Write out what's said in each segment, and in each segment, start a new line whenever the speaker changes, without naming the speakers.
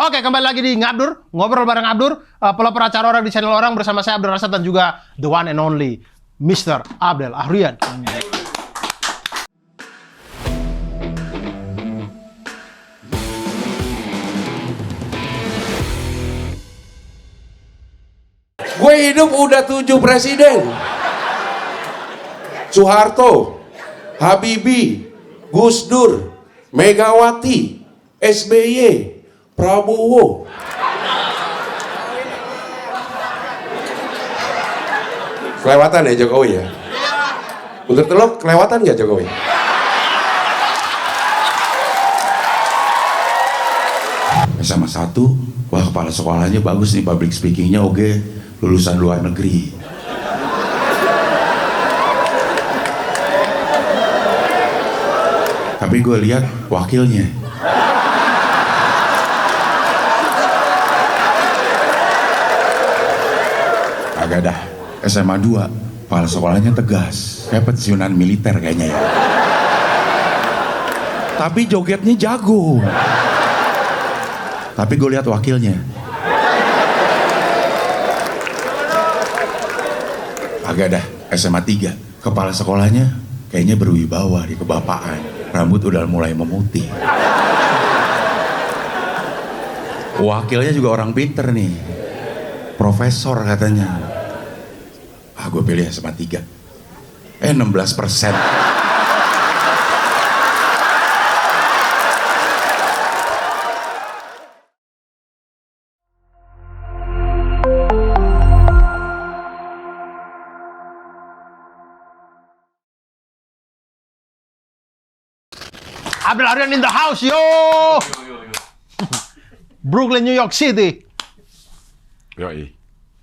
Oke, kembali lagi di Ngabdur, ngobrol bareng Abdur, pelopor acara orang di channel orang bersama saya Abdul Rasad dan juga the one and only Mr. Abdel Ahrian.
Gue hidup udah 7 presiden. Soeharto, Habibie, Gus Dur, Megawati, SBY, Prabowo. Kelewatan ya Jokowi ya? Untuk teluk kelewatan nggak Jokowi?
SMA 1, wah kepala sekolahnya bagus nih, public speakingnya oke, lulusan luar negeri. Tapi gue lihat wakilnya. Agak dah, SMA 2, kepala sekolahnya tegas, kayak pensiunan militer kayaknya ya. Tapi jogetnya jago. Tapi gue lihat wakilnya. Agak dah, SMA 3, kepala sekolahnya kayaknya berwibawa di kebapaan. Rambut udah mulai memutih. Wakilnya juga orang pinter nih, profesor katanya. Gue pilih SMA 3. 16%.
Abdel Ahrian in the house, yo! Brooklyn, New York City.
Yoi.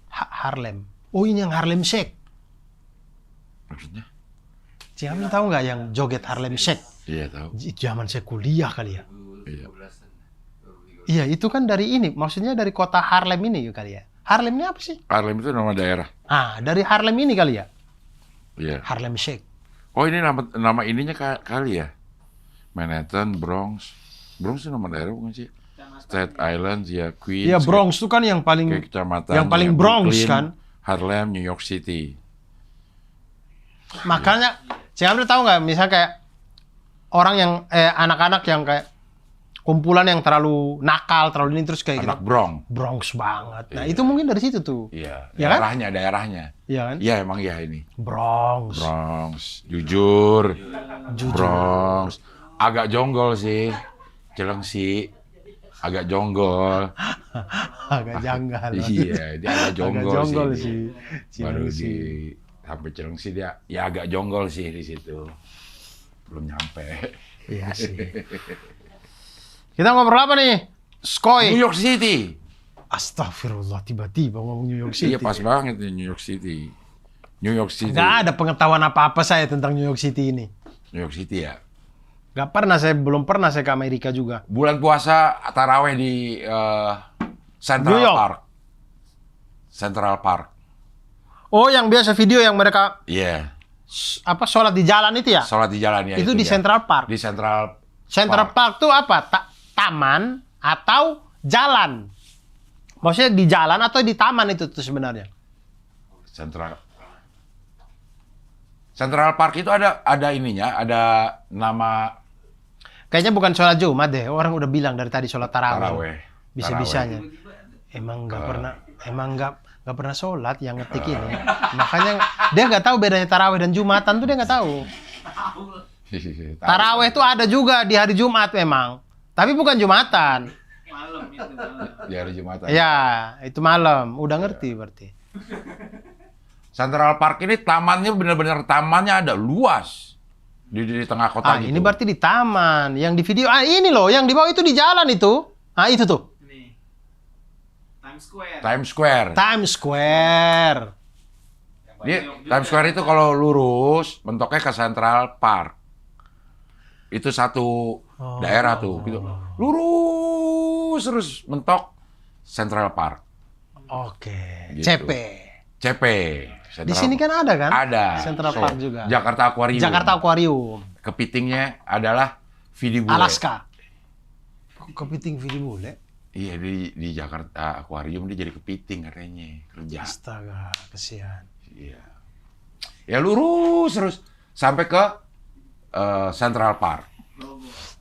Harlem. Oh, ini yang Harlem Shake.
Maksudnya?
Kamu tahu nggak yang joget Harlem Shake?
Iya tahu.
Zaman saya kuliah kali ya.
Iya.
Iya, itu kan dari ini. Maksudnya dari kota Harlem ini kali ya. Harlem ini apa sih?
Harlem itu nama daerah.
Dari Harlem ini kali ya.
Iya.
Harlem Shake.
Oh ini nama ininya kali ya. Manhattan, Bronx. Bronx itu nama daerah bukan sih? Staten Island, ya Queens.
Iya, Bronx itu kan yang paling
kecamatan.
yang paling
ya,
Bronx
Brooklyn,
kan.
Harlem, New York City.
Makanya, saya tahu nggak, misalnya kayak orang yang anak-anak yang kayak kumpulan yang terlalu nakal, terlalu ini terus kayak
Anak
gitu.
Bronx.
Bronx banget. Nah,
Iya.
itu mungkin dari situ tuh.
Iya,
Ya kan?
daerahnya.
Iya kan?
Iya emang ya ini.
Bronx.
Bronx, jujur.
Jujur.
Bronx. Agak jonggol sih. Cilengsi. Agak jonggol.
Agak janggal.
Iya, dia agak jonggol,
Agak jonggol
sih.
sih.
Baru
Cilengsi.
di sampai Cilengsi dia ya agak jonggol sih di situ. Belum nyampe.
Iya sih. Kita ngobrol apa nih? Skoy.
New York City.
Astagfirullah, tiba-tiba ngomong New York City.
Iya pas banget nih New York City. New York City.
Nggak ada pengetahuan apa-apa saya tentang New York City ini.
New York City ya.
Belum pernah saya ke Amerika juga.
Bulan puasa taraweh di Central
New York.
Park. Central Park.
Oh, yang biasa video yang mereka
Iya.
sholat di jalan itu ya?
Sholat di jalan ya.
Itu di
dia.
Central Park.
Di Central
Park tuh apa? Taman atau jalan? Maksudnya di jalan atau di taman itu tuh sebenarnya?
Central Park itu ada ininya, ada nama
Kayaknya bukan sholat Jumat deh. Orang udah bilang dari tadi sholat tarawih.
taraweh.
Bisa-bisanya. Emang nggak pernah sholat yang ngetik ini. Makanya dia nggak tahu bedanya tarawih dan Jumatan tuh dia nggak tahu. Tarawih tuh ada juga di hari Jumat memang. Tapi bukan Jumatan.
Di hari Jumatan.
Ya, itu malam. Udah ngerti berarti.
Central Park ini tamannya benar-benar tamannya ada luas di tengah kota gitu.
Ini berarti di taman. Yang di video, ini loh, yang di bawah itu di jalan itu. Itu tuh.
Ini. Times Square.
Times Square.
Times Square.
Times Square itu kalau lurus mentoknya ke Central Park. Itu satu daerah tuh, gitu. Lurus terus mentok Central Park.
Oke.
Gitu. CP.
Di sini kan ada kan?
Ada.
Central Park juga.
Jakarta Aquarium.
Jakarta Aquarium.
Kepitingnya adalah Vidi Bule.
Alaska. Kepiting Vidi Bule.
Iya, di Jakarta akuarium dia jadi kepiting katanya kerja.
Astaga, kesian.
Iya. Ya lurus terus sampai ke Central Park.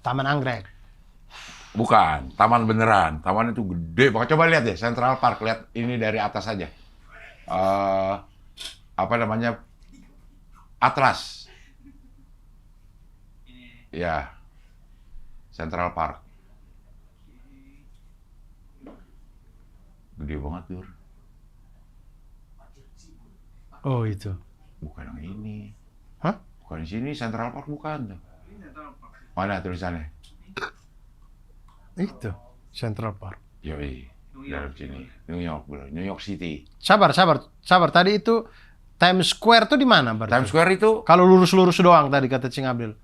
Taman Anggrek.
Bukan, taman beneran. Taman itu gede banget. Coba lihat deh Central Park, lihat ini dari atas aja. Apa namanya? Atlas. Ya. Central Park. Gede banget, Dur.
Oh, itu.
Bukan yang ini.
Hah?
Bukan di sini, Central Park bukan. Mana tulisannya?
Itu. Central Park.
Yoi, dalam sini. New York, bro. New York City.
Sabar. Tadi itu Times Square tuh di mana berarti?
Times Square itu
Kalau lurus-lurus doang tadi kata Cing Abdul.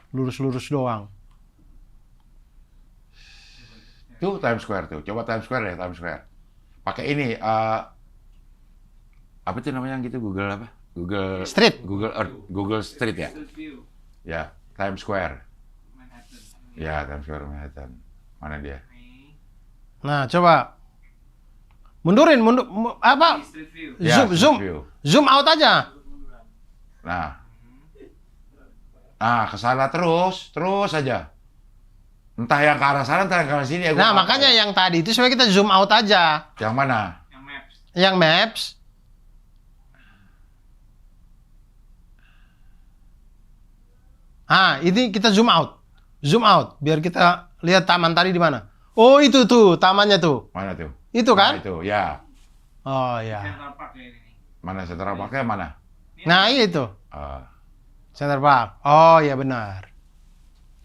Lurus-lurus doang.
tuh Times Square tuh. Coba Times Square ya, Times Square. Pakai ini apa itu namanya yang gitu Google apa? Google
Street.
Google Earth, Google Street ya.
Street view.
Ya, Times Square.
Manhattan.
Ya, Times Square Manhattan. Mana dia?
Nih.
Nah, coba. Mundurin, apa?
Street view.
Ya,
Zoom,
Street
zoom.
View.
Zoom out aja.
Nah, ke sana terus aja. Entah yang ke arah sana, entah yang ke arah sini ya.
Nah, makanya yang tadi itu sebenarnya kita zoom out aja.
Yang mana?
Yang maps.
Yang maps. Ah, ini kita zoom out. Zoom out biar kita lihat taman tadi di mana. Oh, itu tuh tamannya tuh.
Mana tuh?
Itu kan?
Nah, itu, ya.
Oh, ya.
Central Park ya ini.
Mana Central Park-nya mana?
Nah, itu.
Ah.
Center Park. Oh, ya benar.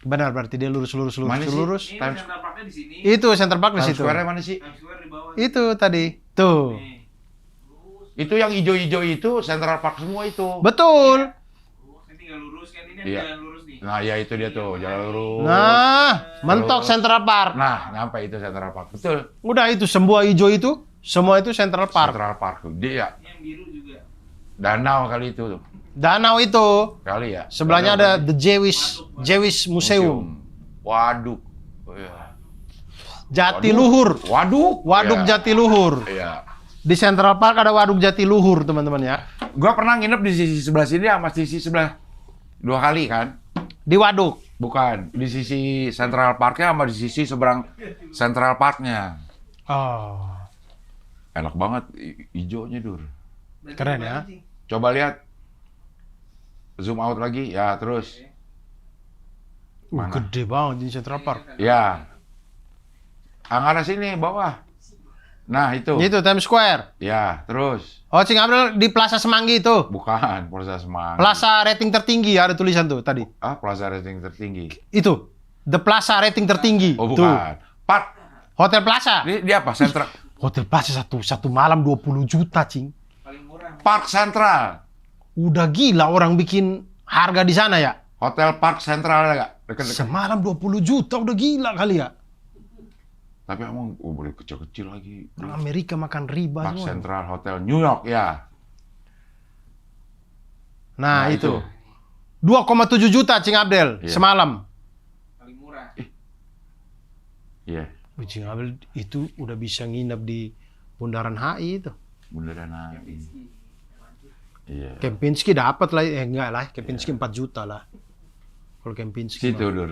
Benar berarti dia lurus.
Mana sih?
Ini
Times-
Central Parknya di sini.
Itu Center Park di
Times
situ.
Square-nya mana sih?
Times Square di bawah.
Itu tadi. Tuh.
Nih.
Itu yang hijau-hijau itu Central Park semua itu.
Betul.
Ini tinggal lurus kan ini
Iya.
jalan lurus nih.
Nah, ya itu dia tuh, jalan lurus.
Nah, mentok Central Park.
Nah, nyampe itu Central Park. Betul.
Udah itu semua hijau itu, semua itu Central Park.
Central Park. Dia
Ini yang biru juga.
danau kali itu tuh.
Danau itu.
Kali ya.
Sebelahnya
Danau
ada The Jewish Museum.
Waduk. Oh, iya.
Jatiluhur.
Waduk.
Waduk
Ya.
Jatiluhur.
Iya.
Di Central Park ada Waduk Jatiluhur, teman-teman ya.
Gua pernah nginep di sisi sebelah sini sama sisi sebelah 2 kali kan?
Di Waduk.
Bukan, di sisi Central Park-nya sama di sisi seberang Central Park-nya.
Oh.
Enak banget hijaunya, Dur.
Berarti
Keren
gimana
ya.
sih?
Coba lihat. Zoom out lagi. Ya, terus. Mana?
Gede banget di Central Park.
Ya. Angkara sini, bawah. Nah, itu.
Itu Times Square.
Ya, terus.
Oh, Cing Abdul di Plaza Semanggi itu.
Bukan, Plaza Semanggi.
Plaza rating tertinggi, ada tulisan tuh tadi.
Plaza rating tertinggi.
Itu. The Plaza rating tertinggi.
Oh,
Tuh.
bukan. Park.
Hotel Plaza.
Dia apa? Central.
Hotel Plaza satu malam 20 juta, Cing.
Paling murah.
Park Central.
Udah gila orang bikin harga di sana ya.
Hotel Park Central ada nggak? Dekat-dekat.
Semalam 20 juta udah gila kali ya.
Tapi emang boleh kecil-kecil lagi.
Orang Amerika makan riba
Park
semua.
Central Hotel New York ya.
Nah, itu. 2,7 juta Cing Abdel
Iya.
semalam.
Paling murah.
Iya.
Cing Abdel itu udah bisa nginep di Bundaran HI itu.
Bundaran HI. Iya.
Kempinski dapat lah, enggak lah, Kempinski 4 juta lah. Kalau Kempinski
Situ
mah.
Dur.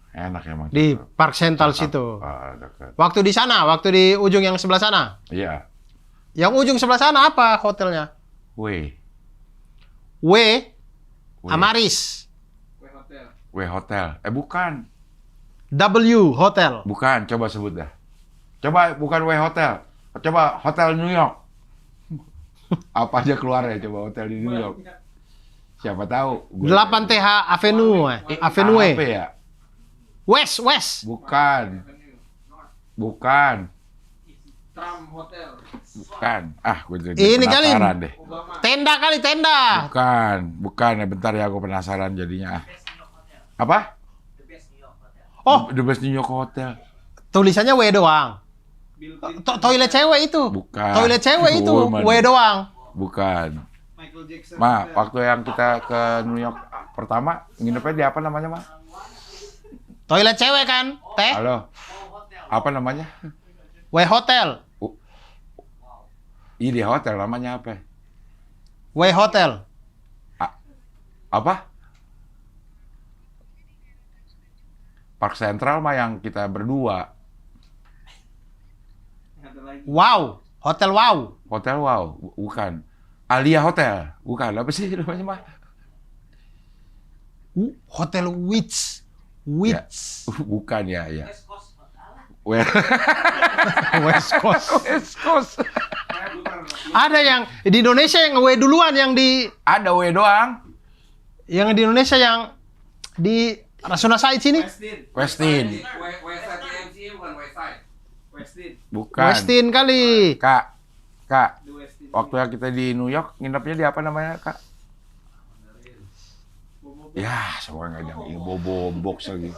Enak emang.
Di
cakep.
Park Central
Cakep.
situ.
Dekat.
Waktu di sana, waktu di ujung yang sebelah sana.
Iya.
Yang ujung sebelah sana apa hotelnya?
W.
W
W.
Amaris.
Kue hotel.
W Hotel. Bukan.
W Hotel.
Bukan. Coba sebut dah. Coba bukan W Hotel. Coba Hotel New York. Apa aja keluar ya coba hotel di New York. Siapa tahu.
8TH Avenue. Avenue.
Apa ya?
West.
Bukan. Bukan.
Trump Hotel.
Bukan. Gue jadi
Ini kali.
penasaran deh.
Obama.
Tenda kali, tenda.
Bukan ya, bentar ya aku penasaran jadinya. Apa?
Oh,
The Best New York Hotel.
tulisannya W doang.
Bill Clinton.
Toilet cewek itu.
Bukan.
Toilet cewek itu,
Woman.
W doang.
Bukan.
Michael Jackson.
Ma,
Hotel.
waktu yang kita ke New York pertama, nginepnya di apa namanya, Ma?
Toilet cewek kan, Teh?
Halo. Apa namanya?
W Hotel.
Ini hotel namanya apa?
W Hotel.
Apa? Park Central mah yang kita berdua.
Ada lagi.
Wow. Hotel Wow.
Hotel Wow, bukan. Alia Hotel, bukan. Apa sih namanya mah?
Hotel Wits.
Ya.
Wits.
Bukan ya.
West Coast.
West Coast.
Ada yang di Indonesia yang W duluan, yang di
Ada W doang.
di Indonesia yang di Rasuna Said sini.
Westin.
Westside TMC bukan Westside. Westin.
Bukan.
Westin kali.
Kak,
The Westin.
waktu yang kita di New York, nginepnya di apa namanya, Kak? Ya, semua nggak ada ini bobo box lagi.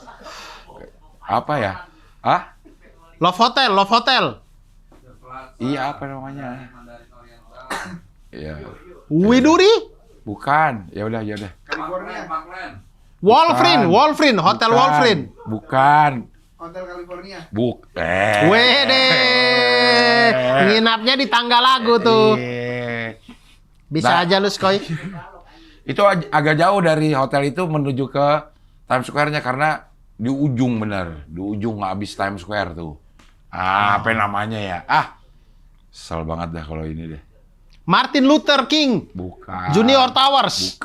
Apa ya? Hah?
Love Hotel, Love Hotel.
Iya, apa namanya? Iya.
Widuri.
Bukan. Ya udah.
California.
Wolfrin,
Bukan.
Wolfrin, Hotel
Bukan.
Wolfrin.
Bukan.
Hotel California.
Wede. Nginapnya di tangga lagu tuh. Bisa
Nah.
aja lu, Skoy.
Itu agak jauh dari hotel itu menuju ke Times Square-nya karena di ujung bener, di ujung habis Times Square tuh. Apa namanya ya? Kesel banget dah kalau ini deh.
Martin Luther King
Bukan.
Junior Towers.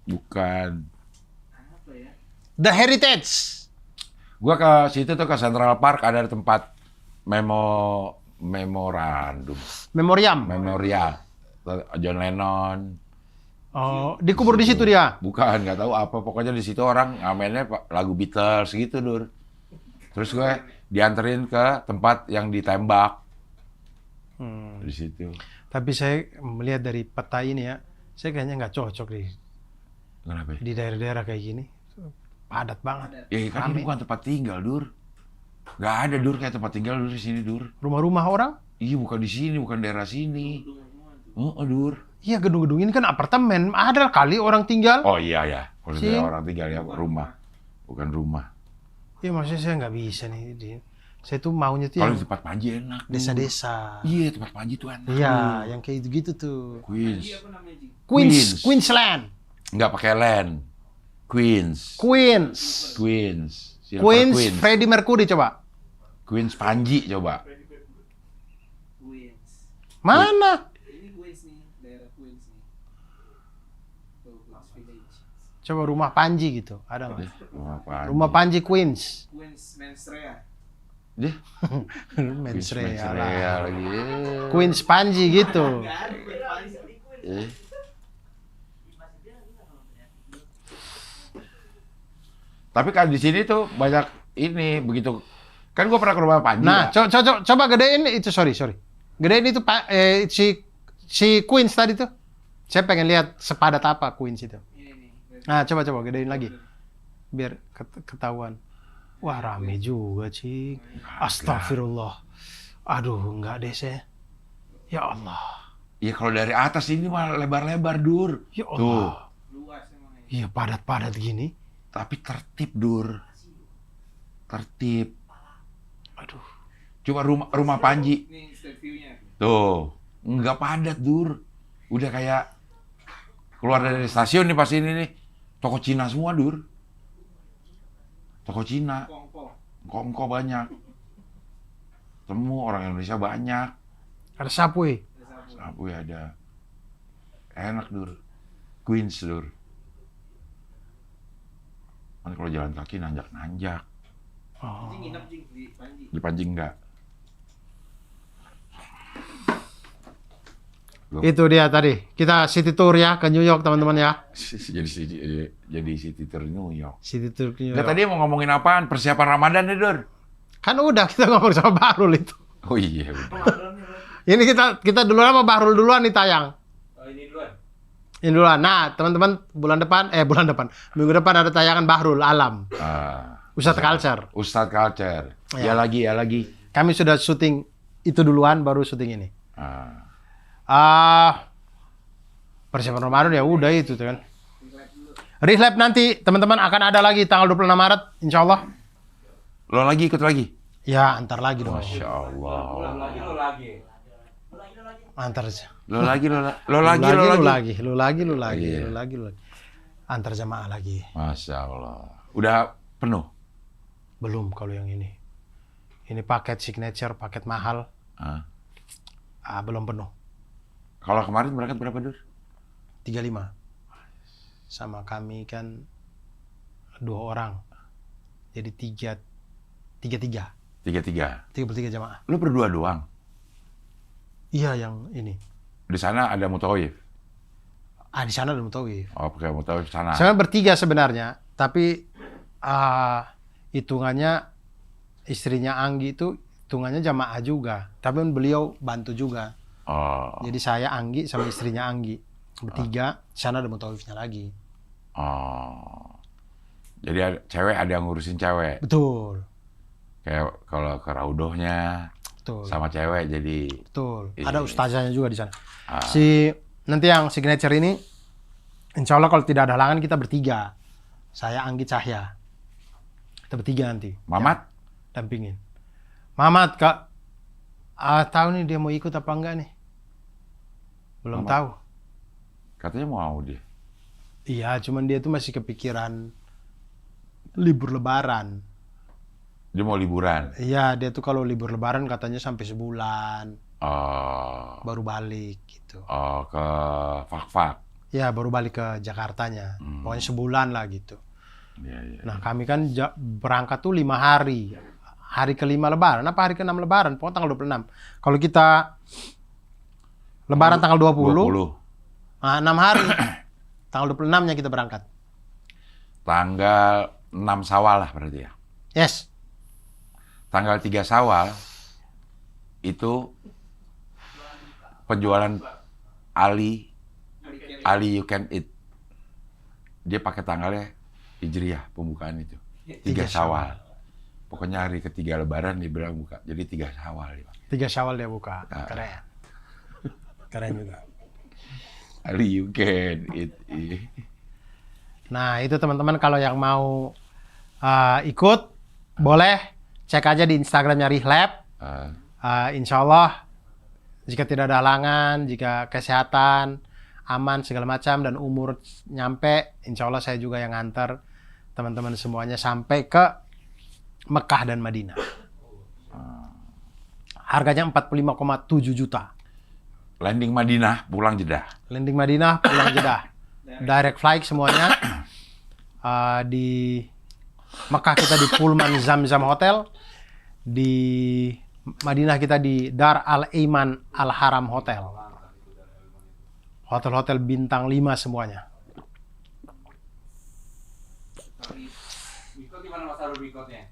Bukan.
The Heritage.
Gua ke situ tuh ke Central Park ada tempat memorial John Lennon.
Oh, dikubur di situ dia.
Bukan, nggak tahu apa. Pokoknya di situ orang ngamennya lagu Beatles gitu, Dur. Terus gue dianterin ke tempat yang ditembak. Di situ.
Tapi saya melihat dari peta ini ya, saya kayaknya nggak cocok
Kenapa?
di daerah-daerah kayak gini. Padat banget.
Ya kan ini bukan tempat tinggal, Dur. Nggak ada, Dur, kayak tempat tinggal Dur di sini, Dur.
Rumah-rumah orang?
Iya, bukan di sini, bukan daerah sini. Dur.
Iya, gedung-gedung ini kan apartemen. Ada kali orang tinggal.
Oh iya ya, kalau
Sih.
daerah orang tinggal ya rumah, bukan rumah.
Iya, maksudnya saya nggak bisa nih. Saya tuh maunya tuh
Kalau
yang
di tempat Panji enak. Dur.
desa-desa.
Iya, tempat Panji tuh enak.
Iya, yang kayak gitu-gitu tuh.
Queens.
Queens, Queensland.
Nggak pakai land. Queens.
Queens.
Silver
Queens, Freddie Mercury coba.
Queens Panji coba.
Queens.
Mana?
Ini Queens nih, daerah Queens nih. Tuh, Queens Village.
Coba rumah Panji gitu. Ada nggak?
Rumah Panji.
Rumah Panji Queens.
Queens Mensrea.
Dia.
Mensrea lah.
Mensrea lagi.
Queens Panji gitu.
Nggak ada Queens Panji.
Eh. Tapi kan di sini tuh banyak ini begitu. Kan gua pernah ke rumah Panji.
Nah,
ya.
coba gedein itu, sorry. Gedein itu si Queens tadi tuh. Saya pengen lihat sepadat apa Queens itu.
Ini nih.
Nah, coba gedein lagi. Biar ketahuan. Wah, rame juga, Cik. Astagfirullah. Aduh, enggak deh saya. Ya Allah.
Iya kalau dari atas ini mah lebar-lebar, Dur.
Ya
Tuh.
Allah.
Luas emang ini.
Iya, padat-padat gini.
Tapi tertib, Dur. Tertib.
Aduh.
Coba rumah Panji.
Ini street view-nya.
Tuh. Nggak padat, Dur. Udah kayak keluar dari stasiun nih pas ini nih. Toko Cina semua, Dur. Toko Cina. Kongko banyak. Temu orang Indonesia banyak.
Ada Subway.
Sapu ya ada. Enak, Dur. Queens, Dur. Kan kalau jalan kaki nanjak-nanjak.
Oh.
Jing nginep Jing di Panji.
Di Panji enggak.
Itu dia tadi. Kita city tour ya ke New York, teman-teman ya.
Jadi city tour New York.
City tour ke New
Nggak,
York.
tadi mau ngomongin apaan? Persiapan Ramadan nih, Dur.
Kan udah kita ngomong sama Bahrul itu.
Oh iya, udah.
Ini kita duluan sama Bahrul duluan nih tayang.
Oh ini duluan.
Ini duluan. Nah, teman-teman bulan depan, minggu depan ada tayangan Bahrul Alam. Ustadz Culture.
Ustadz Culture.
Ya.
Ya lagi.
Kami sudah syuting itu duluan, baru syuting ini.
Ah.
Persiapan Ramadan ya udah itu tuh kan. Rehlab nanti teman-teman akan ada lagi tanggal 26 Maret, insya Allah.
Lo lagi ikut lagi?
Ya, antar lagi dong.
Masya Allah.
Antar
Lo lagi.
lu lagi. Antar jamaah lagi.
Masya Allah. Udah penuh?
Belum kalau yang ini. Ini paket signature, paket mahal.
Ah.
Belum penuh.
Kalau kemarin berangkat berapa, Dur?
35. Sama kami kan 2 orang. Jadi 33 jamaah.
Lu berdua doang?
Iya, yang ini.
Di sana ada mutawif?
Di sana ada mutawif.
Oh, pakai mutawif sana.
Saya bertiga sebenarnya, tapi hitungannya istrinya Anggi itu hitungannya jamaah juga. Tapi beliau bantu juga.
Oh.
Jadi saya, Anggi, sama istrinya Anggi. Bertiga, di sana ada mutawifnya lagi.
Oh. Jadi cewek ada yang ngurusin cewek.
Betul.
Kayak kalau ke raudohnya
Betul.
sama cewek jadi.
Betul.
Iya.
Ada ustazahnya juga di sana.
Ah.
Nanti yang signature ini, insya Allah kalau tidak ada halangan kita bertiga. Saya, Anggi, Cahya. Kita bertiga nanti.
Mamat?
Dampingin. Mamat, Kak. Tahu nih dia mau ikut apa enggak nih? Belum
Mamat.
tahu.
Katanya mau dia.
Iya, cuman dia tuh masih kepikiran libur lebaran.
Dia mau liburan.
Iya, dia tuh kalau libur lebaran katanya sampai sebulan.
Oh.
Baru balik gitu.
Oh, ke Fak-Fak.
Ya, baru balik ke Jakartanya. Pokoknya sebulan lah gitu.
Iya.
Nah, kami kan berangkat tuh 5 hari. Hari ke-5 lebaran, apa hari ke-6 lebaran? Pokoknya tanggal 26. Kalau kita lebaran tanggal 20. 6 hari. Tanggal 26-nya kita berangkat.
Tanggal 6 Syawal lah berarti ya.
Yes.
Tanggal 3 Syawal itu penjualan Ali You Can Eat. Dia pakai tanggalnya Hijriyah pembukaan itu. 3 Syawal. Pokoknya hari ketiga lebaran dia bilang buka. Jadi 3 Syawal dia.
3 Syawal dia buka. Keren. Keren juga.
Ali You Can Eat.
Nah, itu teman-teman kalau yang mau ikut, boleh cek aja di Instagramnya Rihlab. Insya Allah, jika tidak ada halangan, jika kesehatan, aman, segala macam, dan umur nyampe, insya Allah saya juga yang nganter teman-teman semuanya sampai ke Mekah dan Madinah. Harganya 45,7 juta.
Landing Madinah, pulang Jeddah.
Landing Madinah, pulang Jeddah. Direct flight semuanya. Di Mekah kita di Pullman Zamzam Hotel. Di Madinah kita di Dar Al-Aiman Al-Haram Hotel. Hotel-hotel bintang 5 semuanya.
Mikot gimana Mas Arul mikotnya?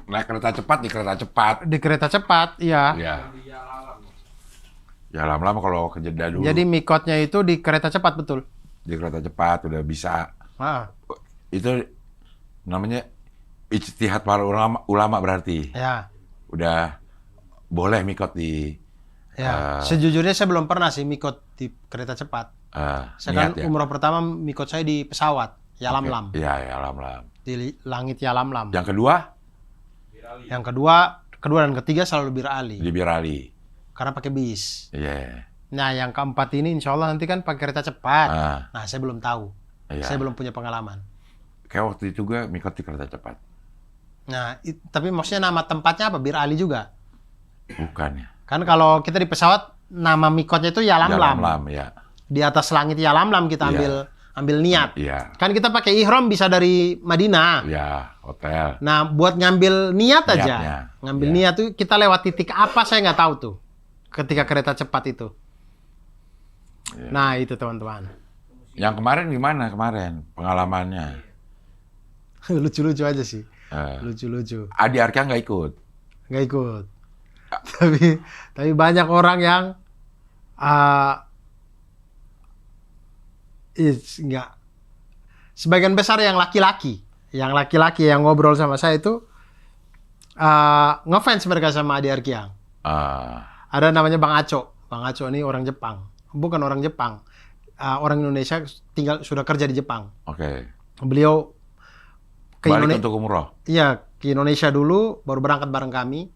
Naik kereta cepat di kereta cepat.
Di kereta cepat, iya.
Ya.
Di alam.
Ya lama-lama kalau ke Jeddah dulu.
Jadi mikotnya itu di kereta cepat, betul.
Di kereta cepat udah bisa. Itu namanya ijtihad para ulama berarti.
Ya.
Udah boleh mikot di
Ya. Sejujurnya saya belum pernah sih mikot di kereta cepat. Saya kan
niat ya?
umroh pertama mikot saya di pesawat, Yalamlam.
Iya, Yalamlam.
Di langit Yalamlam.
Yang kedua?
Yang kedua dan ketiga selalu Bir Ali.
Di Bir Ali.
Karena pakai bis.
Iya.
Nah, yang keempat ini insya Allah nanti kan pakai kereta cepat. Nah, saya belum tahu.
Iya.
Saya belum punya pengalaman.
Kayak waktu itu juga mikot di kereta cepat.
Nah, tapi maksudnya nama tempatnya apa? Bir Ali juga?
Bukan ya?
Kan kalau kita di pesawat, nama mikotnya itu Yalamlam.
Yalamlam, ya.
Di atas langit Yalamlam kita ambil niat.
Iya.
Kan kita pakai ihram bisa dari Madinah.
Iya, hotel.
Nah, buat ngambil niat aja.
Niatnya.
Ngambil
Iya.
niat tuh kita lewat titik apa saya nggak tahu tuh. Ketika kereta cepat itu.
Iya.
Nah, itu teman-teman.
Yang kemarin gimana kemarin pengalamannya?
Lucu-lucu aja sih. Lucu-lucu.
Adi Arka nggak ikut?
Nggak ikut. Tapi banyak orang yang nggak. Sebagian besar yang laki-laki yang ngobrol sama saya itu ngefans mereka sama Adi Arkiang. Ada namanya Bang Aco. Bang Aco ini orang Jepang. Bukan orang Jepang. Orang Indonesia sudah kerja di Jepang.
Oke.
Beliau ke
Balik
Indonesia.
untuk umroh?
Iya, ke Indonesia dulu, baru berangkat bareng kami.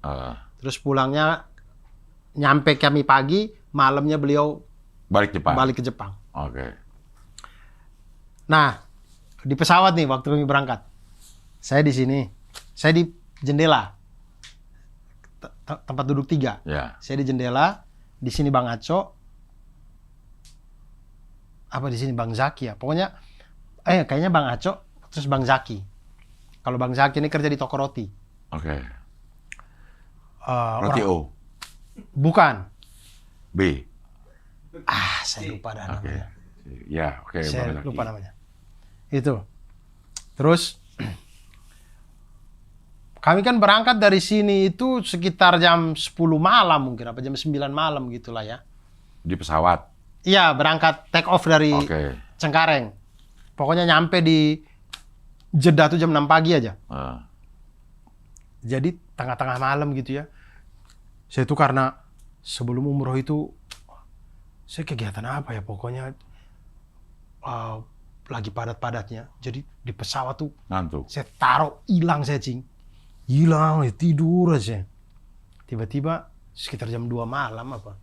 Terus pulangnya nyampe kami pagi, malamnya beliau balik ke Jepang.
Oke.
Nah, di pesawat nih waktu kami berangkat. Saya di sini. Saya di jendela. Tempat duduk 3.
Ya.
Saya di jendela, di sini Bang Aco. Apa di sini Bang Zaki ya? Pokoknya kayaknya Bang Aco terus Bang Zaki. Kalau Bang Zaki ini kerja di toko roti.
Oke. Roti O.
Bukan.
B.
Saya lupa dah
Oke.
namanya.
Ya, oke.
Saya
Bang Zaki.
lupa namanya. Itu. Terus kami kan berangkat dari sini itu sekitar jam 10 malam mungkin, apa jam 9 malam gitulah ya.
Di pesawat.
Iya, berangkat take off dari
Oke.
Cengkareng. Pokoknya nyampe di Jeddah tuh jam 6 pagi aja. Jadi tengah-tengah malam gitu ya. Saya tuh karena sebelum umroh itu saya kegiatan apa ya, pokoknya lagi padat-padatnya. Jadi di pesawat tuh
Ngantuk.
saya taruh hilang saya, Cing. Hilang, tidur aja. Tiba-tiba sekitar jam 2 malam apa,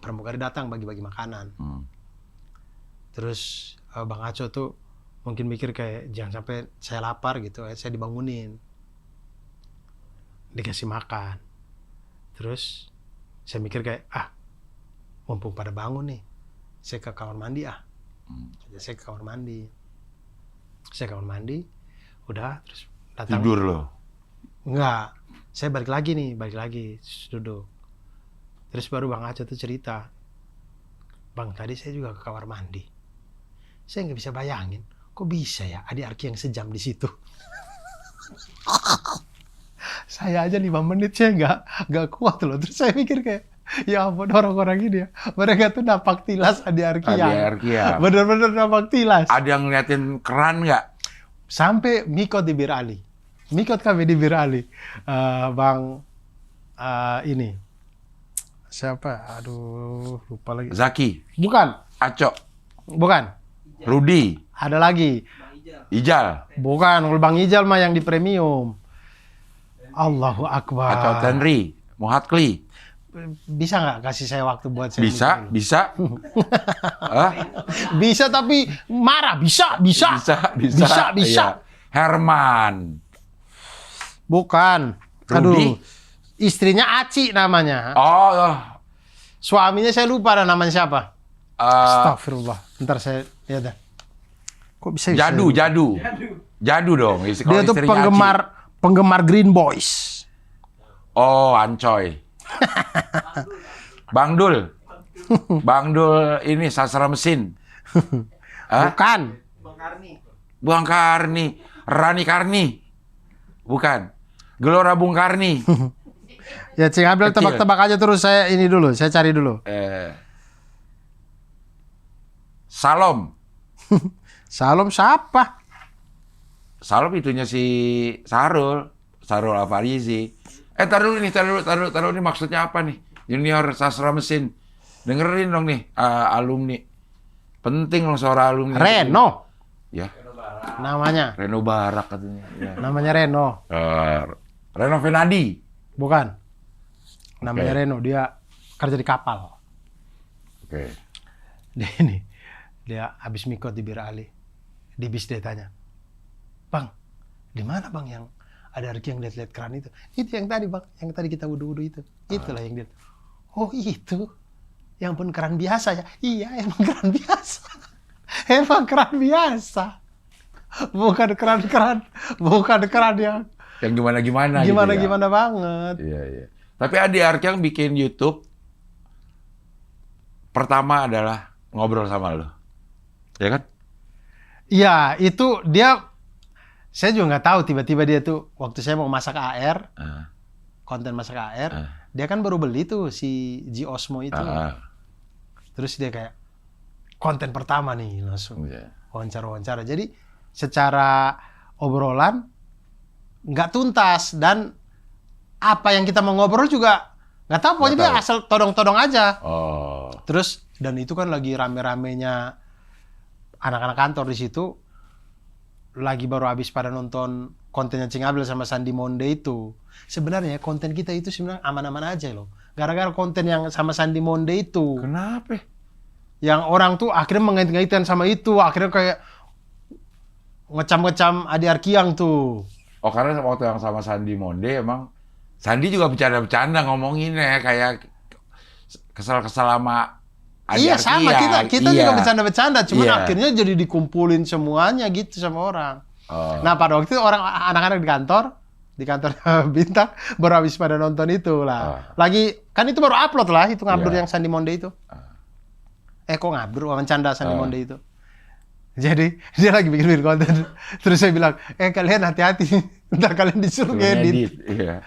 pramugari datang bagi-bagi makanan. Terus Bang Aco tuh mungkin mikir kayak jangan sampai saya lapar gitu, saya dibangunin. Dikasih makan. Terus saya mikir kayak, mumpung pada bangun nih, saya ke kamar mandi Saya ke kamar mandi. Saya ke kamar mandi, udah terus datang.
Tidur loh.
Enggak, saya balik lagi, terus duduk. Terus baru Bang Aco tuh cerita, Bang tadi saya juga ke kamar mandi. Saya nggak bisa bayangin, kok bisa ya adik Arki yang sejam di situ. Saya aja 5 menit saya nggak kuat loh. Terus saya mikir kayak, ya ampun orang-orang ini ya, mereka tuh napak tilas adik Arki ya. Bener-bener napak tilas.
Ada yang ngeliatin keran nggak?
Sampai mikot di Bir Ali. Mikot kami di Bir Ali. Bang ini. Siapa? Aduh, lupa lagi.
Zaki.
Bukan.
Aco.
Bukan.
Rudi.
Ada lagi.
Ijal.
Bukan. Kalau Bang Ijal mah yang di premium. Allahu Akbar.
Atau Tenri. Muhatli.
Bisa nggak kasih saya waktu buat saya?
Bisa.
Bisa tapi marah. Bisa.
Iya. Herman.
Bukan.
Rudi.
Aduh. Istrinya Aci namanya.
Oh.
Suaminya saya lupa namanya siapa. Astagfirullah. Ntar saya lihat dah. Kok bisa?
Jadu dong.
Dia tuh penggemar Green Boys.
Oh, Ancoy. Bang Dul ini sastra mesin.
Bukan.
Bang Karni. Rani Karni. Bukan. Gelora Bung Karni.
Ya, Cing Abdul tebak-tebak aja terus, saya ini dulu, saya cari dulu.
Salom.
Salom siapa?
Salom itunya si Sarul Alfarizi. Taruh dulu nih, maksudnya apa nih? Junior sastra mesin. Dengerin dong nih, alumni. Penting loh suara alumni.
Reno.
Ya.
Namanya.
Reno Barak katanya. Ya.
Namanya Reno.
Reno Venadi.
Bukan. Namanya Reno, dia kerja di kapal.
Oke.
Dia habis mikot di Bir Ali. Di bis dia tanya, Bang, di mana Bang yang ada Arki yang lihat-lihat keran itu? Itu yang tadi Bang, yang tadi kita wudu-wudu itu. Itulah yang dia. Oh itu, yang pun keran biasa ya? Iya, emang keran biasa. Emang keran biasa. Bukan keran yang
gimana-gimana.
Gimana banget.
Iya. Tapi Adi Arki yang bikin YouTube pertama adalah ngobrol sama lo, ya kan?
Iya, itu dia. Saya juga nggak tahu, tiba-tiba dia tuh waktu saya mau masak AR, konten masak AR, dia kan baru beli tuh si Ji Osmo itu. Terus dia kayak konten pertama nih langsung wawancara. Jadi secara obrolan nggak tuntas, dan apa yang kita mau ngobrol juga nggak tahu, pokoknya dia asal todong-todong aja. Terus dan itu kan lagi rame-ramenya anak-anak kantor di situ, lagi baru habis pada nonton kontennya Cing Abdul sama Sandi Monde itu. Sebenarnya konten kita itu sebenarnya aman-aman aja loh. Gara-gara konten yang sama Sandi Monde itu.
Kenapa?
Yang orang tuh akhirnya mengait-ngaitan sama itu. Akhirnya kayak ngecam-ngecam Adi Arkiang tuh.
Oh, karena waktu yang sama Sandi Monde emang Sandi juga bercanda-bercanda ngomonginnya kayak kesal-kesal sama Adi
Iya sama,
Arkiang.
kita
Iya.
juga bercanda-bercanda. Cuman
Iya.
akhirnya jadi dikumpulin semuanya gitu sama orang.
Oh.
Nah pada waktu itu anak-anak di kantor Bintang baru habis pada nonton itu lah. Lagi kan itu baru upload lah itu ngabdur
Iya.
yang Sandi Monde itu. Kok ngabdur wawancara Sandi Monde itu. Jadi dia lagi bikin konten. Terus saya bilang, kalian hati-hati, ntar kalian disuruh ngedit.
Iya.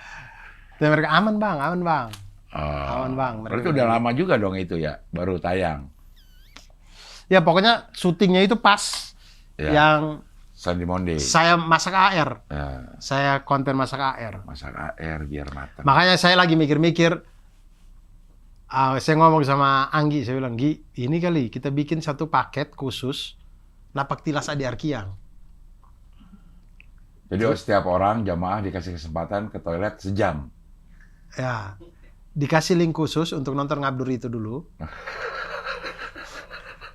Dan mereka aman bang.
Oh.
Aman bang.
Berarti udah lama juga dong itu ya, baru tayang.
Ya pokoknya syutingnya itu pas
Ya.
yang
Sandi Monde.
saya masak AR.
Ya,
Saya konten masak AR.
masak AR biar matang.
Makanya saya lagi mikir-mikir, saya ngomong sama Anggi, saya bilang, Gi, ini kali kita bikin satu paket khusus Napak Tilas Adi Arkiang.
Jadi setiap orang jamaah dikasih kesempatan ke toilet sejam.
Ya, dikasih link khusus untuk nonton ngabdur itu dulu.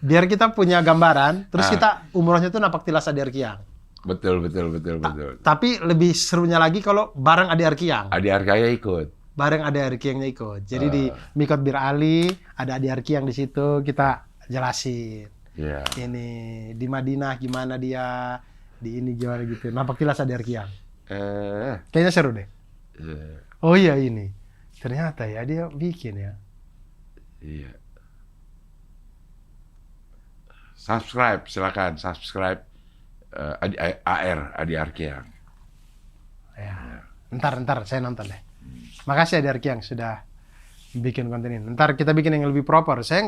Biar kita punya gambaran, terus kita umrohnya tuh Napak Tilas Adi Arkiang.
Betul.
Tapi lebih serunya lagi kalau bareng Adi Arkiang.
Adi Arkiang ikut.
Bareng Adi Arkiangnya ikut. Jadi di Mikot Bir Ali, ada Adi Arkiang di situ, kita jelasin.
Iya.
Ini di Madinah gimana dia, di ini gimana gitu. Napak Tilas Adi Arkiang. Kayaknya seru deh. Oh iya ini. Ternyata ya dia bikin ya.
Iya. Subscribe, silakan subscribe Adi Arkiang.
Ya. Ntar saya nonton deh. Makasih Adi Arkiang sudah bikin konten ini. Ntar kita bikin yang lebih proper. Saya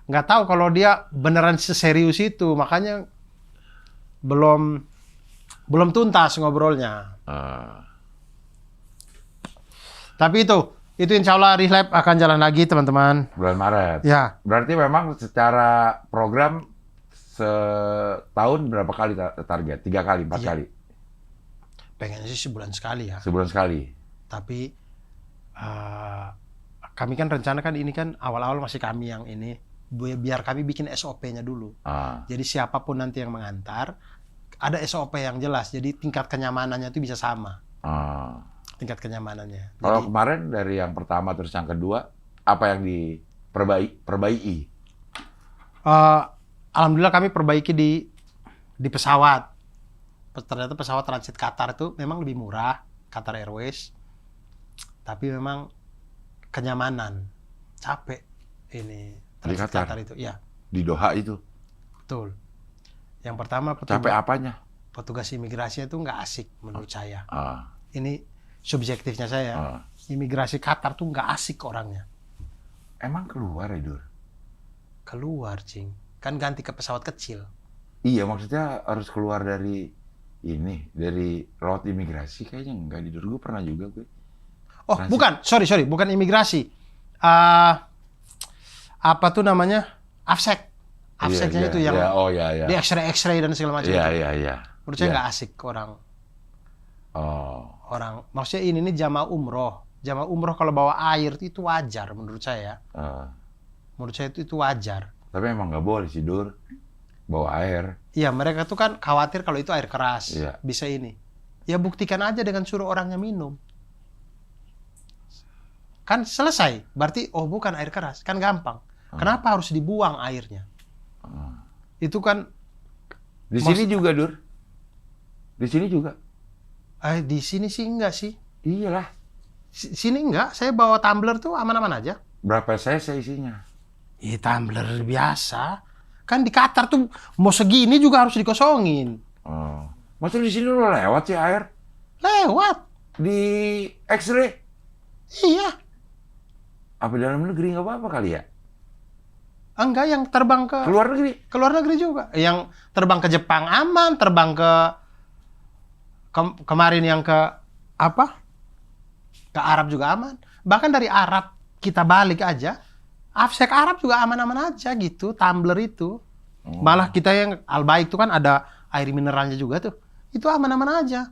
nggak tahu kalau dia beneran seserius itu, makanya belum tuntas ngobrolnya. Tapi itu insya Allah Rihlab akan jalan lagi teman-teman.
Bulan Maret.
Ya.
Berarti memang secara program setahun berapa kali target? 3 kali, 4 kali?
Pengennya sih sebulan sekali ya.
Sebulan sekali?
Tapi kami kan rencana kan ini kan awal-awal masih kami yang ini. Biar kami bikin SOP-nya dulu. Jadi siapapun nanti yang mengantar, ada SOP yang jelas. Jadi tingkat kenyamanannya itu bisa sama. Tingkat kenyamanannya.
Kalau kemarin dari yang pertama terus yang kedua, apa yang diperbaiki?
Alhamdulillah kami perbaiki di pesawat. Ternyata pesawat transit Qatar itu memang lebih murah, Qatar Airways. Tapi memang kenyamanan, capek ini transit Qatar itu. Ya.
Di Doha itu?
Betul. Yang pertama
capek apanya?
Petugas imigrasinya itu nggak asik menurut saya. Ini subjektifnya saya. Imigrasi Qatar tuh nggak asik orangnya.
Emang keluar ya, Dur?
Keluar, Cing. Kan ganti ke pesawat kecil.
Iya, maksudnya harus keluar dari route imigrasi kayaknya enggak. Di Dur, gue pernah juga gue.
Oh, transit. Bukan. Sorry. Bukan imigrasi. Apa tuh namanya? Afsek. Afseknya itu yang di X-ray dan segala macam.
Iya.
Menurut saya nggak asik orang. Orang, maksudnya ini jamaah umroh. Jamaah umroh kalau bawa air itu wajar menurut saya. Menurut saya itu wajar.
Tapi emang nggak boleh sih, Dur, bawa air.
Iya, mereka tuh kan khawatir kalau itu air keras.
Iya.
Bisa ini. Ya buktikan aja dengan suruh orangnya minum. Kan selesai. Berarti, bukan air keras. Kan gampang. Kenapa harus dibuang airnya? Itu kan...
Di sini juga, Dur. Di sini juga.
Di sini sih enggak sih.
Iyalah.
Sini enggak. Saya bawa tumbler tuh aman-aman aja.
Berapa cc isinya?
Tumbler biasa. Kan di Qatar tuh mau segini juga harus dikosongin.
Masa di sini lo lewat sih air?
Lewat.
Di X-ray?
Iya.
Apa dalam negeri nggak apa-apa kali ya?
Enggak, yang terbang ke...
Keluar negeri?
Keluar negeri juga. Yang terbang ke Jepang aman, terbang ke kemarin yang ke apa? Ke Arab juga aman. Bahkan dari Arab kita balik aja, Afsek Arab juga aman-aman aja gitu, tumbler itu. Malah kita yang Al-Baik itu kan ada air mineralnya juga tuh. Itu aman-aman aja.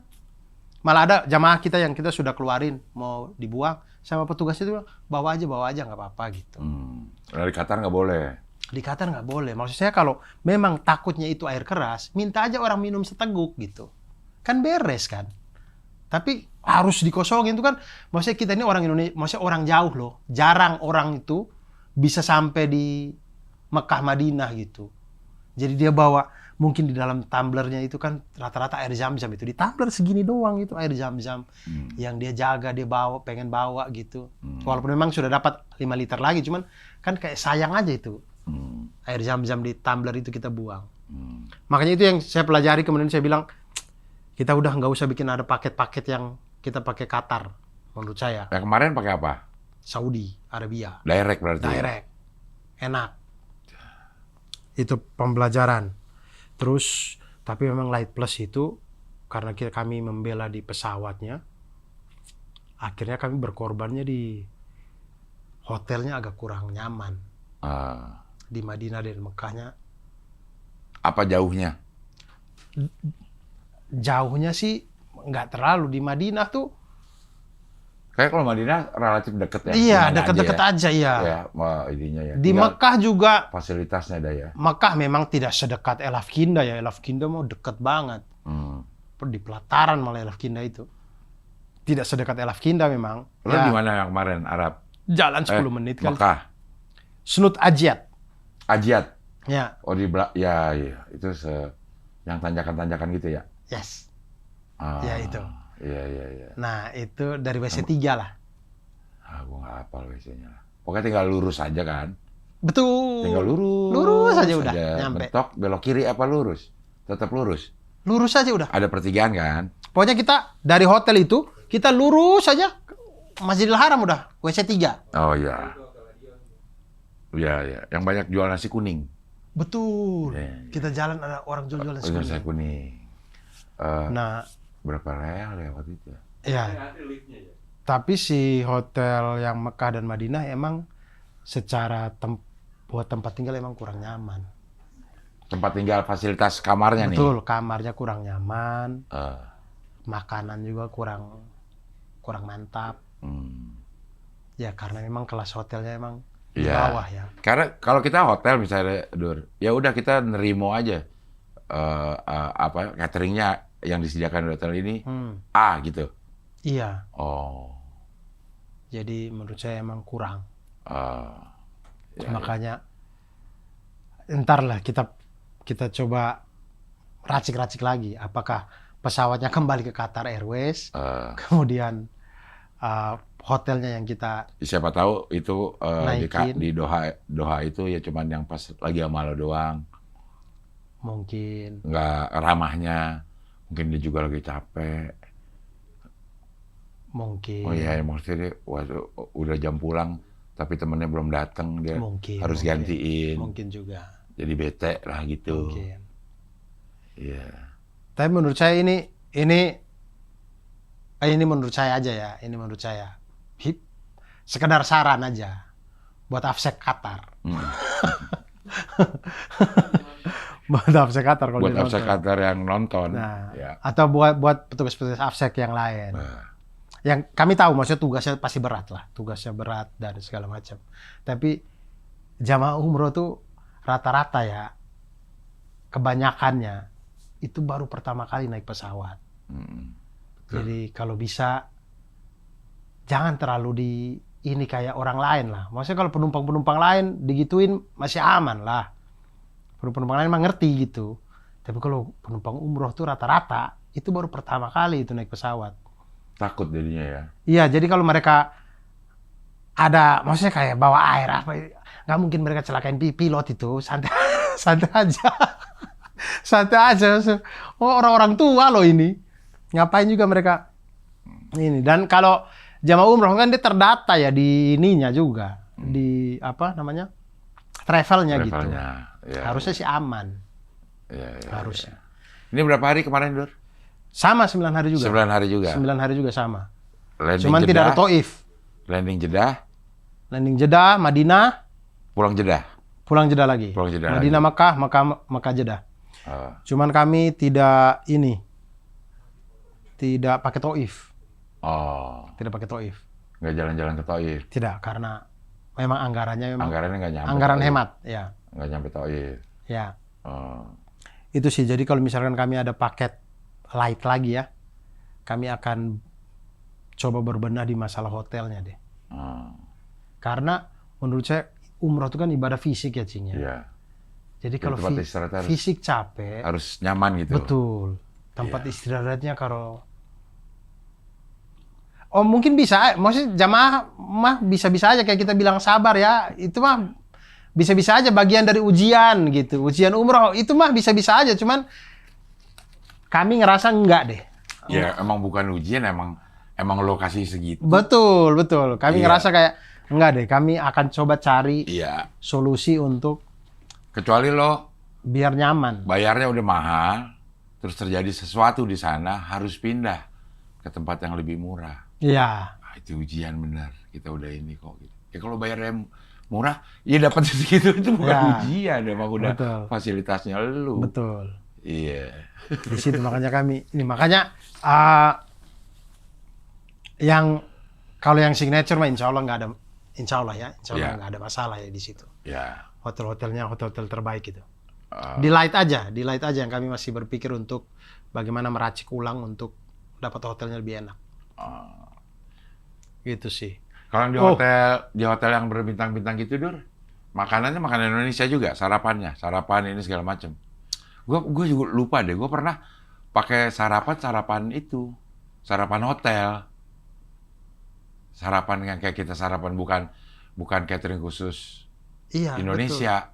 Malah ada jamaah kita yang kita sudah keluarin mau dibuang, sama petugas itu bilang, bawa aja nggak apa-apa gitu.
Dari Qatar nggak boleh.
Di Qatar nggak boleh. Maksud saya kalau memang takutnya itu air keras, minta aja orang minum seteguk gitu. Kan beres kan. Tapi harus dikosongin itu kan. Maksudnya kita ini orang Indonesia, maksudnya orang jauh loh. Jarang orang itu bisa sampai di Mekah Madinah gitu. Jadi dia bawa mungkin di dalam tumblernya itu kan rata-rata air zam-zam itu. Di tumbler segini doang itu air zam-zam. Yang dia jaga, dia bawa, pengen bawa gitu. Walaupun memang sudah dapat 5 liter lagi. Cuman kan kayak sayang aja itu. Air zam-zam di tumbler itu kita buang. Makanya itu yang saya pelajari, kemudian saya bilang, kita udah nggak usah bikin ada paket-paket yang kita pakai Qatar, menurut saya.
Yang kemarin pakai apa?
Saudi Arabia.
Direct berarti.
Direct. Enak. Itu pembelajaran. Terus, tapi memang Light Plus itu, karena kami membela di pesawatnya, akhirnya kami berkorbannya di hotelnya agak kurang nyaman. Di Madinah dan Mekahnya.
Apa jauhnya?
Jauhnya sih nggak terlalu. Di Madinah tuh.
Kayak kalau Madinah relatif deket ya.
Iya, deket-deket aja ya.
Ya, ininya ya.
Di
Tinggal
Mekah juga.
fasilitasnya ada ya.
Mekah memang tidak sedekat El Afkinda ya. El Afkinda mau deket banget. Di pelataran malah El Afkinda itu. Tidak sedekat El Afkinda memang.
Lo di mana yang kemarin? Arab?
Jalan 10 menit kan.
Mekah.
Snut Ajiat.
Ajiat.
Ya.
Oh ya itu yang tanjakan-tanjakan gitu ya.
Yes. Ya itu.
Iya.
Nah itu dari WC 3 lah.
Gua nggak hafal WC-nya lah. Pokoknya tinggal lurus aja kan.
Betul.
Tinggal lurus.
Lurus aja udah nyampe.
Mentok, belok kiri apa lurus? Tetap lurus.
Lurus aja udah.
Ada pertigaan kan?
Pokoknya kita dari hotel itu, kita lurus aja Masjidil Haram udah, WC 3.
Oh iya. Iya. Yang banyak jual nasi kuning.
Betul.
Ya.
Kita jalan ada orang jual-jual nasi
Nasi
kuning.
kuning.
Nah,
Berapa real ya waktu itu?
ya. Tapi si hotel yang Mekah dan Madinah emang secara buat tempat tinggal emang kurang nyaman.
Tempat tinggal, fasilitas kamarnya nih.
Betul, kamarnya kurang nyaman. Makanan juga kurang mantap. Ya karena memang kelas hotelnya emang di bawah ya.
Karena kalau kita hotel misalnya, Dur, ya udah kita nerimo aja cateringnya yang disediakan di hotel ini A gitu.
Iya.
Oh.
Jadi menurut saya emang kurang.
Ya,
Makanya entar lah kita coba racik-racik lagi. Apakah pesawatnya kembali ke Qatar Airways, kemudian hotelnya yang kita
siapa tahu itu
naikin.
di Doha itu ya cuman yang pas lagi amal doang.
Mungkin.
Nggak ramahnya. Mungkin dia juga lagi capek.
Mungkin.
Oh iya, maksudnya dia udah jam pulang, tapi temennya belum datang, dia harus gantiin.
Mungkin juga.
Jadi bete lah gitu.
Mungkin.
Iya.
Tapi menurut saya ini menurut saya aja ya. Ini menurut saya. Sekedar saran aja. Buat Afsek Qatar. Buat Afsek Qatar kalau
buat Afsek Qatar yang nonton.
Nah,
ya.
Atau buat petugas-petugas Afsek yang lain. Yang kami tahu maksudnya tugasnya pasti berat lah. Tugasnya berat dan segala macam. Tapi jamaah umroh tuh rata-rata ya, kebanyakannya itu baru pertama kali naik pesawat. Jadi kalau bisa jangan terlalu ini kayak orang lain lah. Maksudnya kalau penumpang-penumpang lain digituin masih aman lah. Penumpang lain emang ngerti gitu. Tapi kalau penumpang umroh tuh rata-rata itu baru pertama kali itu naik pesawat.
Takut jadinya ya.
Iya, jadi kalau mereka ada, maksudnya kayak bawa air apa, nggak mungkin mereka celakain pilot itu, santai aja. Santai aja. Oh, orang-orang tua loh ini. Ngapain juga mereka ini. Dan kalau jamaah umroh kan dia terdata ya di ininya juga. Di apa namanya? Travelnya gitu.
Ya,
harusnya sih aman.
Ya,
harusnya.
Ya. Ini berapa hari kemarin, Dur?
Sama 9 hari juga.
9 hari juga.
9 hari juga sama.
Landing
Cuman
Jeddah,
tidak ada Taif.
Landing Jeddah.
Landing Jeddah, Madinah.
Pulang Jeddah.
Pulang Jeddah lagi.
Pulang Jeddah
Madinah,
lagi.
Mekah Jeddah. Cuman kami tidak tidak pakai toif.
Oh,
Tidak pakai toif.
nggak jalan-jalan ke Taif.
Tidak, karena memang anggarannya memang
Anggarannya nggak nyampe.
anggaran
Taif.
hemat, ya.
Nggak nyampe Taif.
Ya.
Oh.
Itu sih. Jadi kalau misalkan kami ada paket light lagi ya, kami akan coba berbenah di masalah hotelnya deh.
Oh.
Karena menurut saya umroh itu kan ibadah fisik ya, Cing ya.
Iya.
Jadi kalau
tempat istirahat harus-
fisik capek,
Harus nyaman gitu.
betul. Tempat
Iya.
istirahatnya kalau oh mungkin bisa, maksudnya jamaah mah bisa-bisa aja kayak kita bilang sabar ya, itu mah bisa-bisa aja bagian dari ujian gitu, ujian umroh itu mah bisa-bisa aja, cuman kami ngerasa enggak deh.
Ya emang bukan ujian, emang lokasi segitu.
Betul, betul. Kami
Iya.
ngerasa kayak enggak deh, kami akan coba cari
Iya.
solusi untuk
Kecuali lo
biar nyaman.
bayarnya udah mahal, terus terjadi sesuatu di sana, harus pindah ke tempat yang lebih murah.
Iya,
Ah, itu ujian bener. Kita udah ini kok. Gitu. Ya kalau bayarnya murah, ya dapat segitu itu bukan
Ya.
ujian, emang udah
Betul.
fasilitasnya lu.
betul.
Iya.
Di situ makanya kami ini makanya yang kalau yang signature mah insya Allah nggak ada, insya Allah ya, insya Allah
Iya.
nggak ada masalah ya di situ.
Ya.
Hotel-hotelnya hotel-hotel terbaik gitu.
Ah,
Di light aja yang kami masih berpikir untuk bagaimana meracik ulang untuk dapat hotelnya lebih enak. Gitu sih.
kalau di
Oh.
hotel yang berbintang-bintang gitu, Dur, makanannya makanan Indonesia juga, sarapan ini segala macam. Gue juga lupa deh, gue pernah pakai sarapan itu, sarapan hotel. Sarapan yang kayak kita sarapan, bukan catering khusus
Iya.
Indonesia.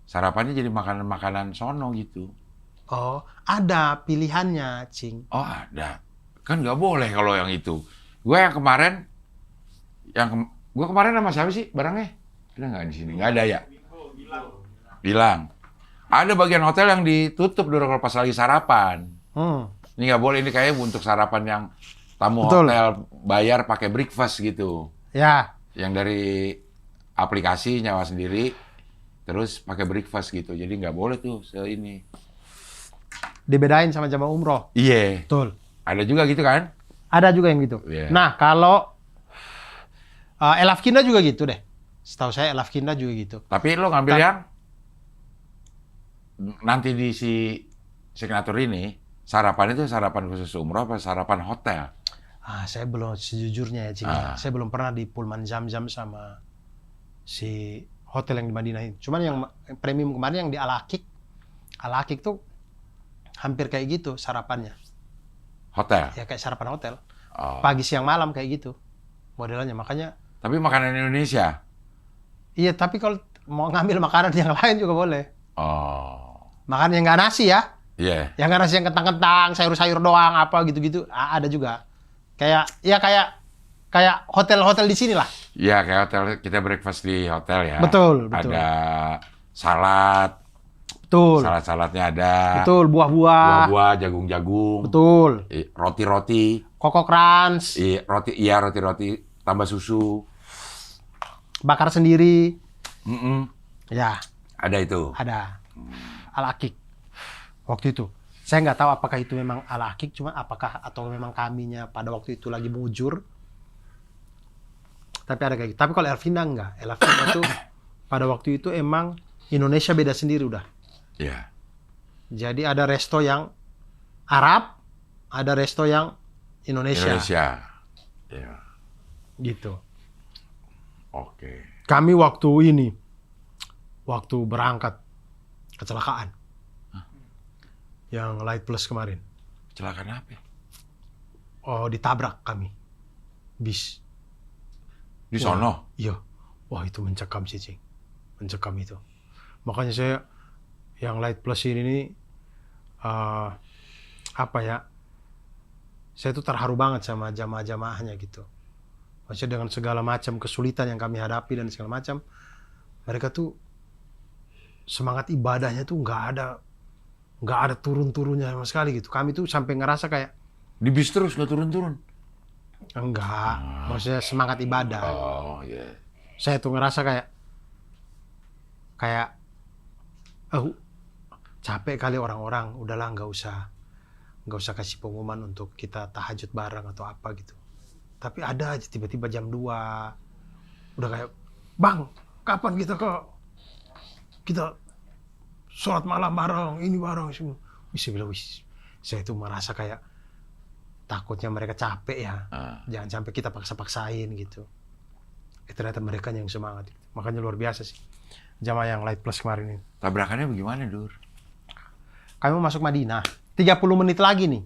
Sarapannya jadi makanan-makanan sono gitu.
Betul. Oh, ada pilihannya, Cing.
Oh ada. Kan nggak boleh kalau yang itu. Gue yang kemarin, gue kemarin sama siapa sih barangnya? Ada nggak di sini? Nggak ada ya? Bilang. Ada bagian hotel yang ditutup dulu kalau pas lagi sarapan. Ini nggak boleh, ini kayaknya untuk sarapan yang tamu
Betul.
hotel bayar pakai breakfast gitu.
Ya,
Yang dari aplikasi nyawa sendiri, terus pakai breakfast gitu. Jadi nggak boleh tuh ini.
dibedain sama jamaah umroh.
Iya.
Betul.
Ada juga gitu kan?
Ada juga yang gitu.
Iya.
Nah, kalau El Afkinda juga gitu deh. Setahu saya El Afkinda juga gitu.
Tapi lo ngambil yang nanti di si signature ini, sarapan itu sarapan khusus umroh apa sarapan hotel?
Saya belum sejujurnya ya, Cing. Saya belum pernah di Pullman Zamzam sama si hotel yang di Madinah ini. Cuman yang premium kemarin yang di Al-Akik tuh hampir kayak gitu sarapannya.
Hotel.
Ya kayak sarapan hotel.
Oh.
Pagi, siang, malam kayak gitu modelnya. Makanya,
Tapi makanan Indonesia.
iya tapi kalau mau ngambil makanan yang lain juga boleh.
Oh.
Makanan yang nggak nasi ya.
Iya.
Yang nggak nasi, yang kentang-kentang, sayur-sayur doang, apa gitu-gitu. Ada juga. Kayak hotel-hotel di sini lah.
Iya, kayak hotel, kita breakfast di hotel ya.
Betul, betul.
Ada salad,
Betul.
salad-saladnya ada.
Betul, buah-buah.
Buah-buah, jagung-jagung.
Betul.
Roti-roti.
Koko crunch,
Roti-roti tambah susu.
bakar sendiri.
Mm-mm.
Ya,
Ada itu.
ada. Al-Akik. Waktu itu. Saya nggak tahu apakah itu memang Al-Akik, cuma apakah atau memang kaminya pada waktu itu lagi mujur. Tapi ada kayak gitu. Tapi kalau Elvina enggak. Elvina tuh pada waktu itu emang Indonesia beda sendiri udah.
Iya.
Jadi ada resto yang Arab, ada resto yang Indonesia.
Iya.
Gitu.
Oke.
Kami waktu berangkat kecelakaan. Yang Light Plus kemarin.
Kecelakaan apa?
Oh, ditabrak kami. Bis.
Di sono.
Iya. Wah, itu mencekam sih, Cing. Mencekam itu. Makanya saya yang Light Plus ini nih saya tuh terharu banget sama jamaah-jamaahnya gitu. Maksudnya dengan segala macam kesulitan yang kami hadapi dan segala macam, mereka tuh semangat ibadahnya tuh nggak ada turun-turunnya sama sekali gitu. Kami tuh sampai ngerasa kayak
Di bis terus nggak turun-turun.
enggak, maksudnya semangat ibadah.
Oh iya.
Saya tuh ngerasa kayak capek kali orang-orang, udahlah nggak nggak usah kasih pengumuman untuk kita tahajud bareng atau apa gitu. Tapi ada aja tiba-tiba jam 2 udah kayak, bang, kapan kita sholat malam bareng, ini bareng. Bisa bilang, saya itu merasa kayak takutnya mereka capek ya. Jangan sampai kita paksa-paksain gitu. Ternyata mereka yang semangat. Makanya luar biasa sih jamaah yang Light Plus kemarin ini.
Tabrakannya bagaimana, Dur?
Kami mau masuk Madinah. 30 menit lagi nih.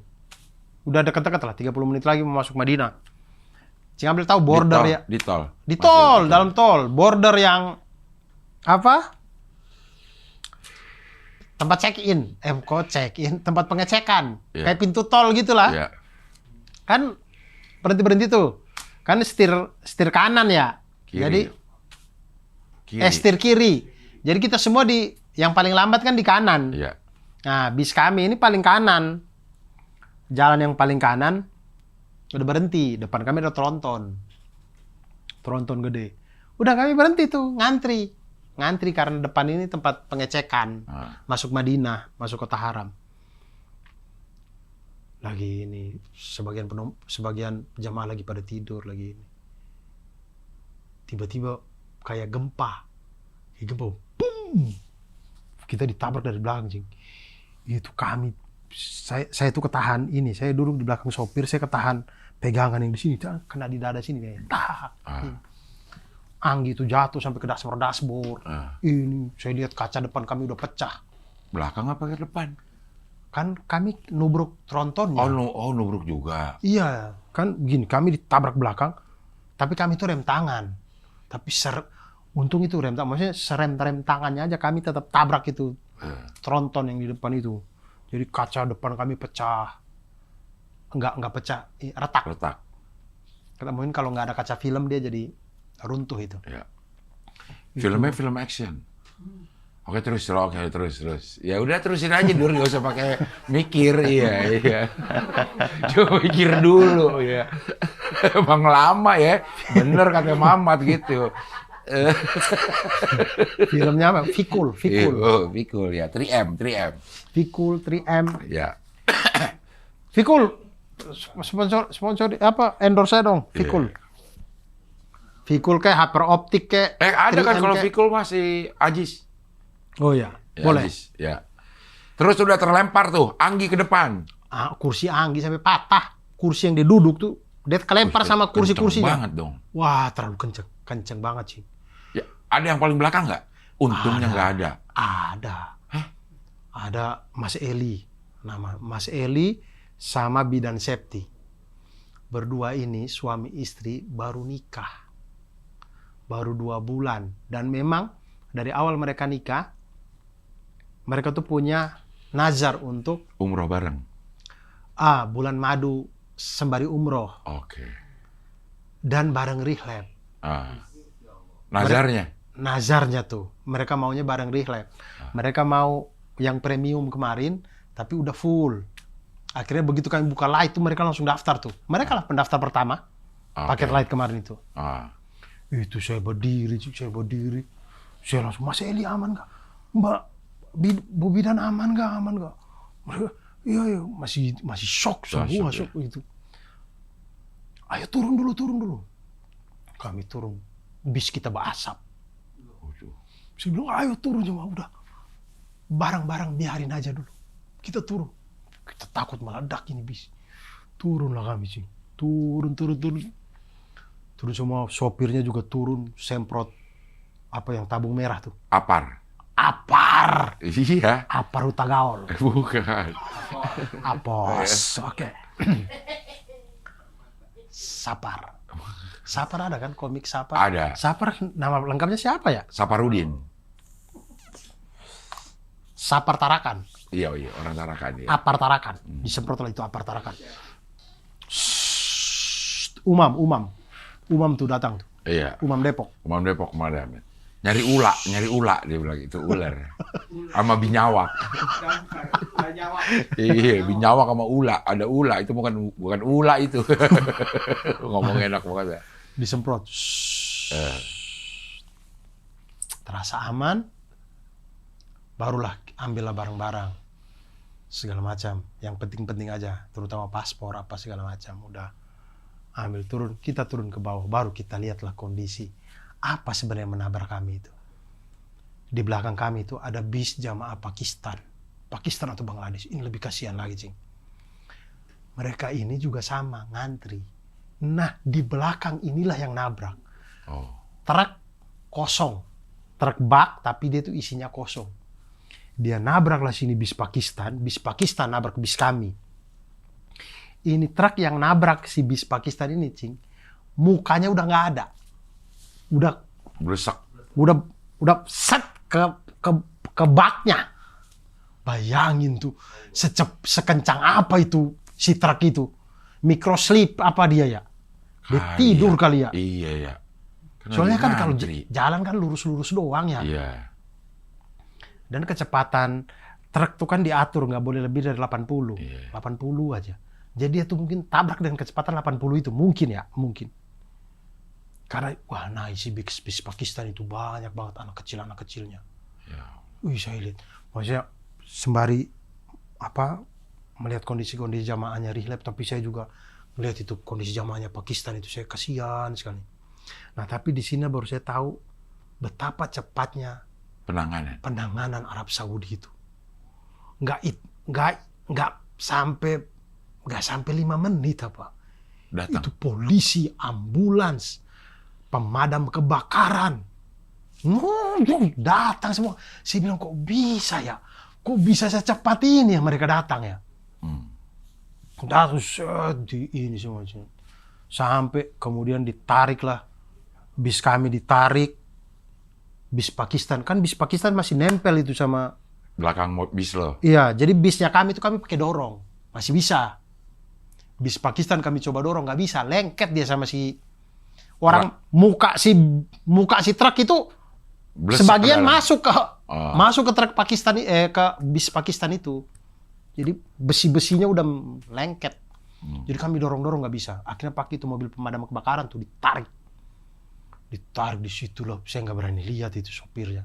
Udah deket-deket lah, 30 menit lagi mau masuk Madinah. Cing Abdul tahu border ya?
Di tol.
Di tol, dalam tol. Border yang apa? Tempat check-in. Kok check-in? Tempat pengecekan.
Yeah.
Kayak pintu tol gitulah.
Iya.
Kan berhenti tuh. Kan setir kanan ya.
Kiri.
Jadi
Kiri.
setir kiri. Jadi kita semua yang paling lambat kan di kanan.
Iya.
Nah, bis kami ini paling kanan. Jalan yang paling kanan udah berhenti. Depan kami ada tronton. Tronton gede. Udah kami berhenti tuh, ngantri. Ngantri karena depan ini tempat pengecekan. Masuk Madinah, masuk Kota Haram. Lagi ini sebagian jamaah lagi pada tidur lagi ini. Tiba-tiba kayak gempa. Boom. Kita ditabrak dari belakang, Cing. Itu kami, saya tuh ketahan ini, saya duduk di belakang sopir, saya ketahan pegangan yang di sini, kena di dada sini kayak Anggi itu jatuh sampai ke dashboard. Ini saya lihat kaca depan kami udah pecah.
Belakang apa ke depan?
Kan kami nubruk trontonnya.
Oh, nubruk juga.
Iya, kan gini, kami ditabrak belakang, tapi kami itu rem tangan. Tapi untung itu rem tangan, maksudnya serem tangannya aja kami tetap tabrak itu. Tronton yang di depan itu. Jadi kaca depan kami pecah. Enggak pecah, retak. Kita mungkin kalau nggak ada kaca film dia jadi runtuh itu.
Ya. Filmnya film action. Oke terus. Ya udah terusin aja Dur, nggak usah pakai mikir. Iya. Coba mikir dulu ya. Emang lama ya. Bener kata Mamat gitu.
Filmnya apa? Fikul.
Fikul ya. 3M.
Fikul 3M.
Ya.
Fikul sponsor apa? Endorse saya dong. Fikul. Fikul kayak hyperoptik kayak.
Ada kan
3M
kalau
kayak.
Fikul masih Ajis.
Oh ya, boleh.
Ajis, ya. Terus udah terlempar tuh Anggi ke depan.
Kursi Anggi sampai patah. Kursi yang dia duduk tuh dia kelempar sama kursi-kursinya.
Kenceng banget dong.
Wah, terlalu kenceng banget sih.
Ya, ada yang paling belakang nggak? Untungnya nggak ada.
Ada. Ada Mas Eli. Nama Mas Eli sama bidan Septi. Berdua ini suami istri baru nikah. Baru 2 bulan. Dan memang dari awal mereka nikah, mereka tuh punya nazar untuk
Umroh bareng.
bulan madu sembari umroh.
Oke.
Dan bareng rihlab.
Nazarnya
tuh. Mereka maunya bareng rihlab. Mereka mau yang premium kemarin, tapi udah full. Akhirnya begitu kami buka light tuh mereka langsung daftar tuh. Mereka lah pendaftar pertama. Paket light kemarin itu. Itu saya berdiri. Saya langsung, Mas Eli aman nggak? Mbak, Bu Bidan aman nggak? Iya, masih shock semua, shock gitu. Ayo turun dulu. Kami turun, bis kita berasap. Saya bilang, ayo turun cuma udah. Barang-barang biarin aja dulu. Kita turun. Kita takut meledak ini bis. Turunlah kami sih. Turun. Turun semua, sopirnya juga turun, semprot apa yang tabung merah tuh.
Apar.
Iya. Apar Utagaol.
Bukan.
Apos. Oke. Sapar ada kan komik Sapar?
Ada.
Sapar nama lengkapnya siapa ya?
Saparudin.
Sapar Tarakan.
Iya, orang Tarakan ya.
Apar Tarakan. Disemprot lah itu Apar Tarakan. Umam tuh datang tuh.
Iya.
Umam Depok
kemarin. Nyari ula dia bilang itu ular. Sama binyawak. Iya, binyawak sama ula. Ada ula itu bukan ula itu. Ngomong enak banget ya.
Disemprot. Terasa aman. Barulah ambillah barang-barang. segala macam. Yang penting-penting aja, terutama paspor apa segala macam. Udah ambil turun, kita turun ke bawah, baru kita lihatlah kondisi apa sebenarnya menabrak kami itu. Di belakang kami itu ada bis jamaah Pakistan atau Bangladesh. Ini lebih kasihan lagi, Cing. Mereka ini juga sama, ngantri. Nah, di belakang inilah yang nabrak. Truk kosong. Truk bak, tapi dia tuh isinya kosong. Dia nabraklah sini bis Pakistan nabrak bis kami. Ini truk yang nabrak si bis Pakistan ini, Cing. Mukanya udah nggak ada. Udah
Blesak.
Udah set ke baknya. Bayangin tuh, sekencang apa itu si truk itu. Microslip apa dia ya? Dia tidur kali ya.
Iya ya.
Soalnya kan kalau jalan kan lurus-lurus doang ya.
Iya.
Dan kecepatan truk tuh kan diatur nggak boleh lebih dari 80.
Iya.
80 aja. Jadi dia tuh mungkin tabrak dengan kecepatan 80 itu. Mungkin ya, mungkin. Karena wah nah isi bis Pakistan itu banyak banget anak kecilnya.
Ya.
Wih saya lihat. Maksudnya sembari melihat kondisi-kondisi jamaahnya Rihlab, tapi saya juga melihat itu kondisi jamaahnya Pakistan itu saya kasihan sekali. Nah tapi di sini baru saya tahu betapa cepatnya penanganan Arab Saudi itu. Nggak sampai 5 menit apa.
Datang.
Itu polisi, ambulans, pemadam kebakaran. Datang semua. Saya bilang kok bisa ya? Kok bisa secepat ini ya mereka datang ya? Datang di ini semua. Sampai kemudian ditariklah. Bis kami ditarik. Bis Pakistan. Kan bis Pakistan masih nempel itu sama
Belakang bis lo.
Iya, jadi bisnya kami itu kami pakai dorong. Masih bisa. Bis Pakistan kami coba dorong, nggak bisa. Lengket dia sama si orang muka si truk itu
Blesak
sebagian
ke
masuk ke truk Pakistan ke bis Pakistan itu. Jadi besi-besinya udah lengket. Jadi kami dorong-dorong nggak bisa. Akhirnya pakai itu mobil pemadam kebakaran tuh ditarik di situ loh. Saya nggak berani lihat itu sopirnya.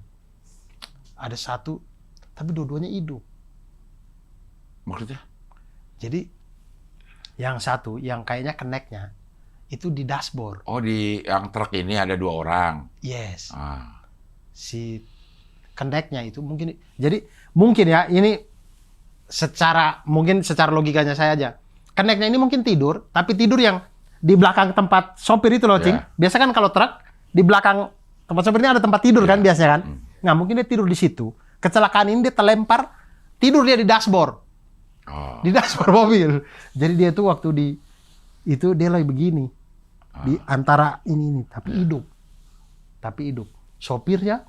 Ada satu, tapi dua-duanya hidup.
Maksudnya?
Jadi yang satu, yang kayaknya keneknya itu di dashboard.
Oh, di yang truk ini ada 2 orang.
Yes.
Ah.
Si keneknya itu mungkin, jadi mungkin ya ini secara logikanya saya aja. Keneknya ini mungkin tidur, tapi tidur yang di belakang tempat sopir itu loh, Cing. Biasa kan kalau truk di belakang tempat sopir ini ada tempat tidur kan biasanya kan. Nah, mungkin dia tidur di situ. Kecelakaan ini dia terlempar, tidur dia di dashboard. Di dashboard mobil. Jadi dia tuh waktu itu dia lagi begini. Di antara ini tapi hidup. Sopirnya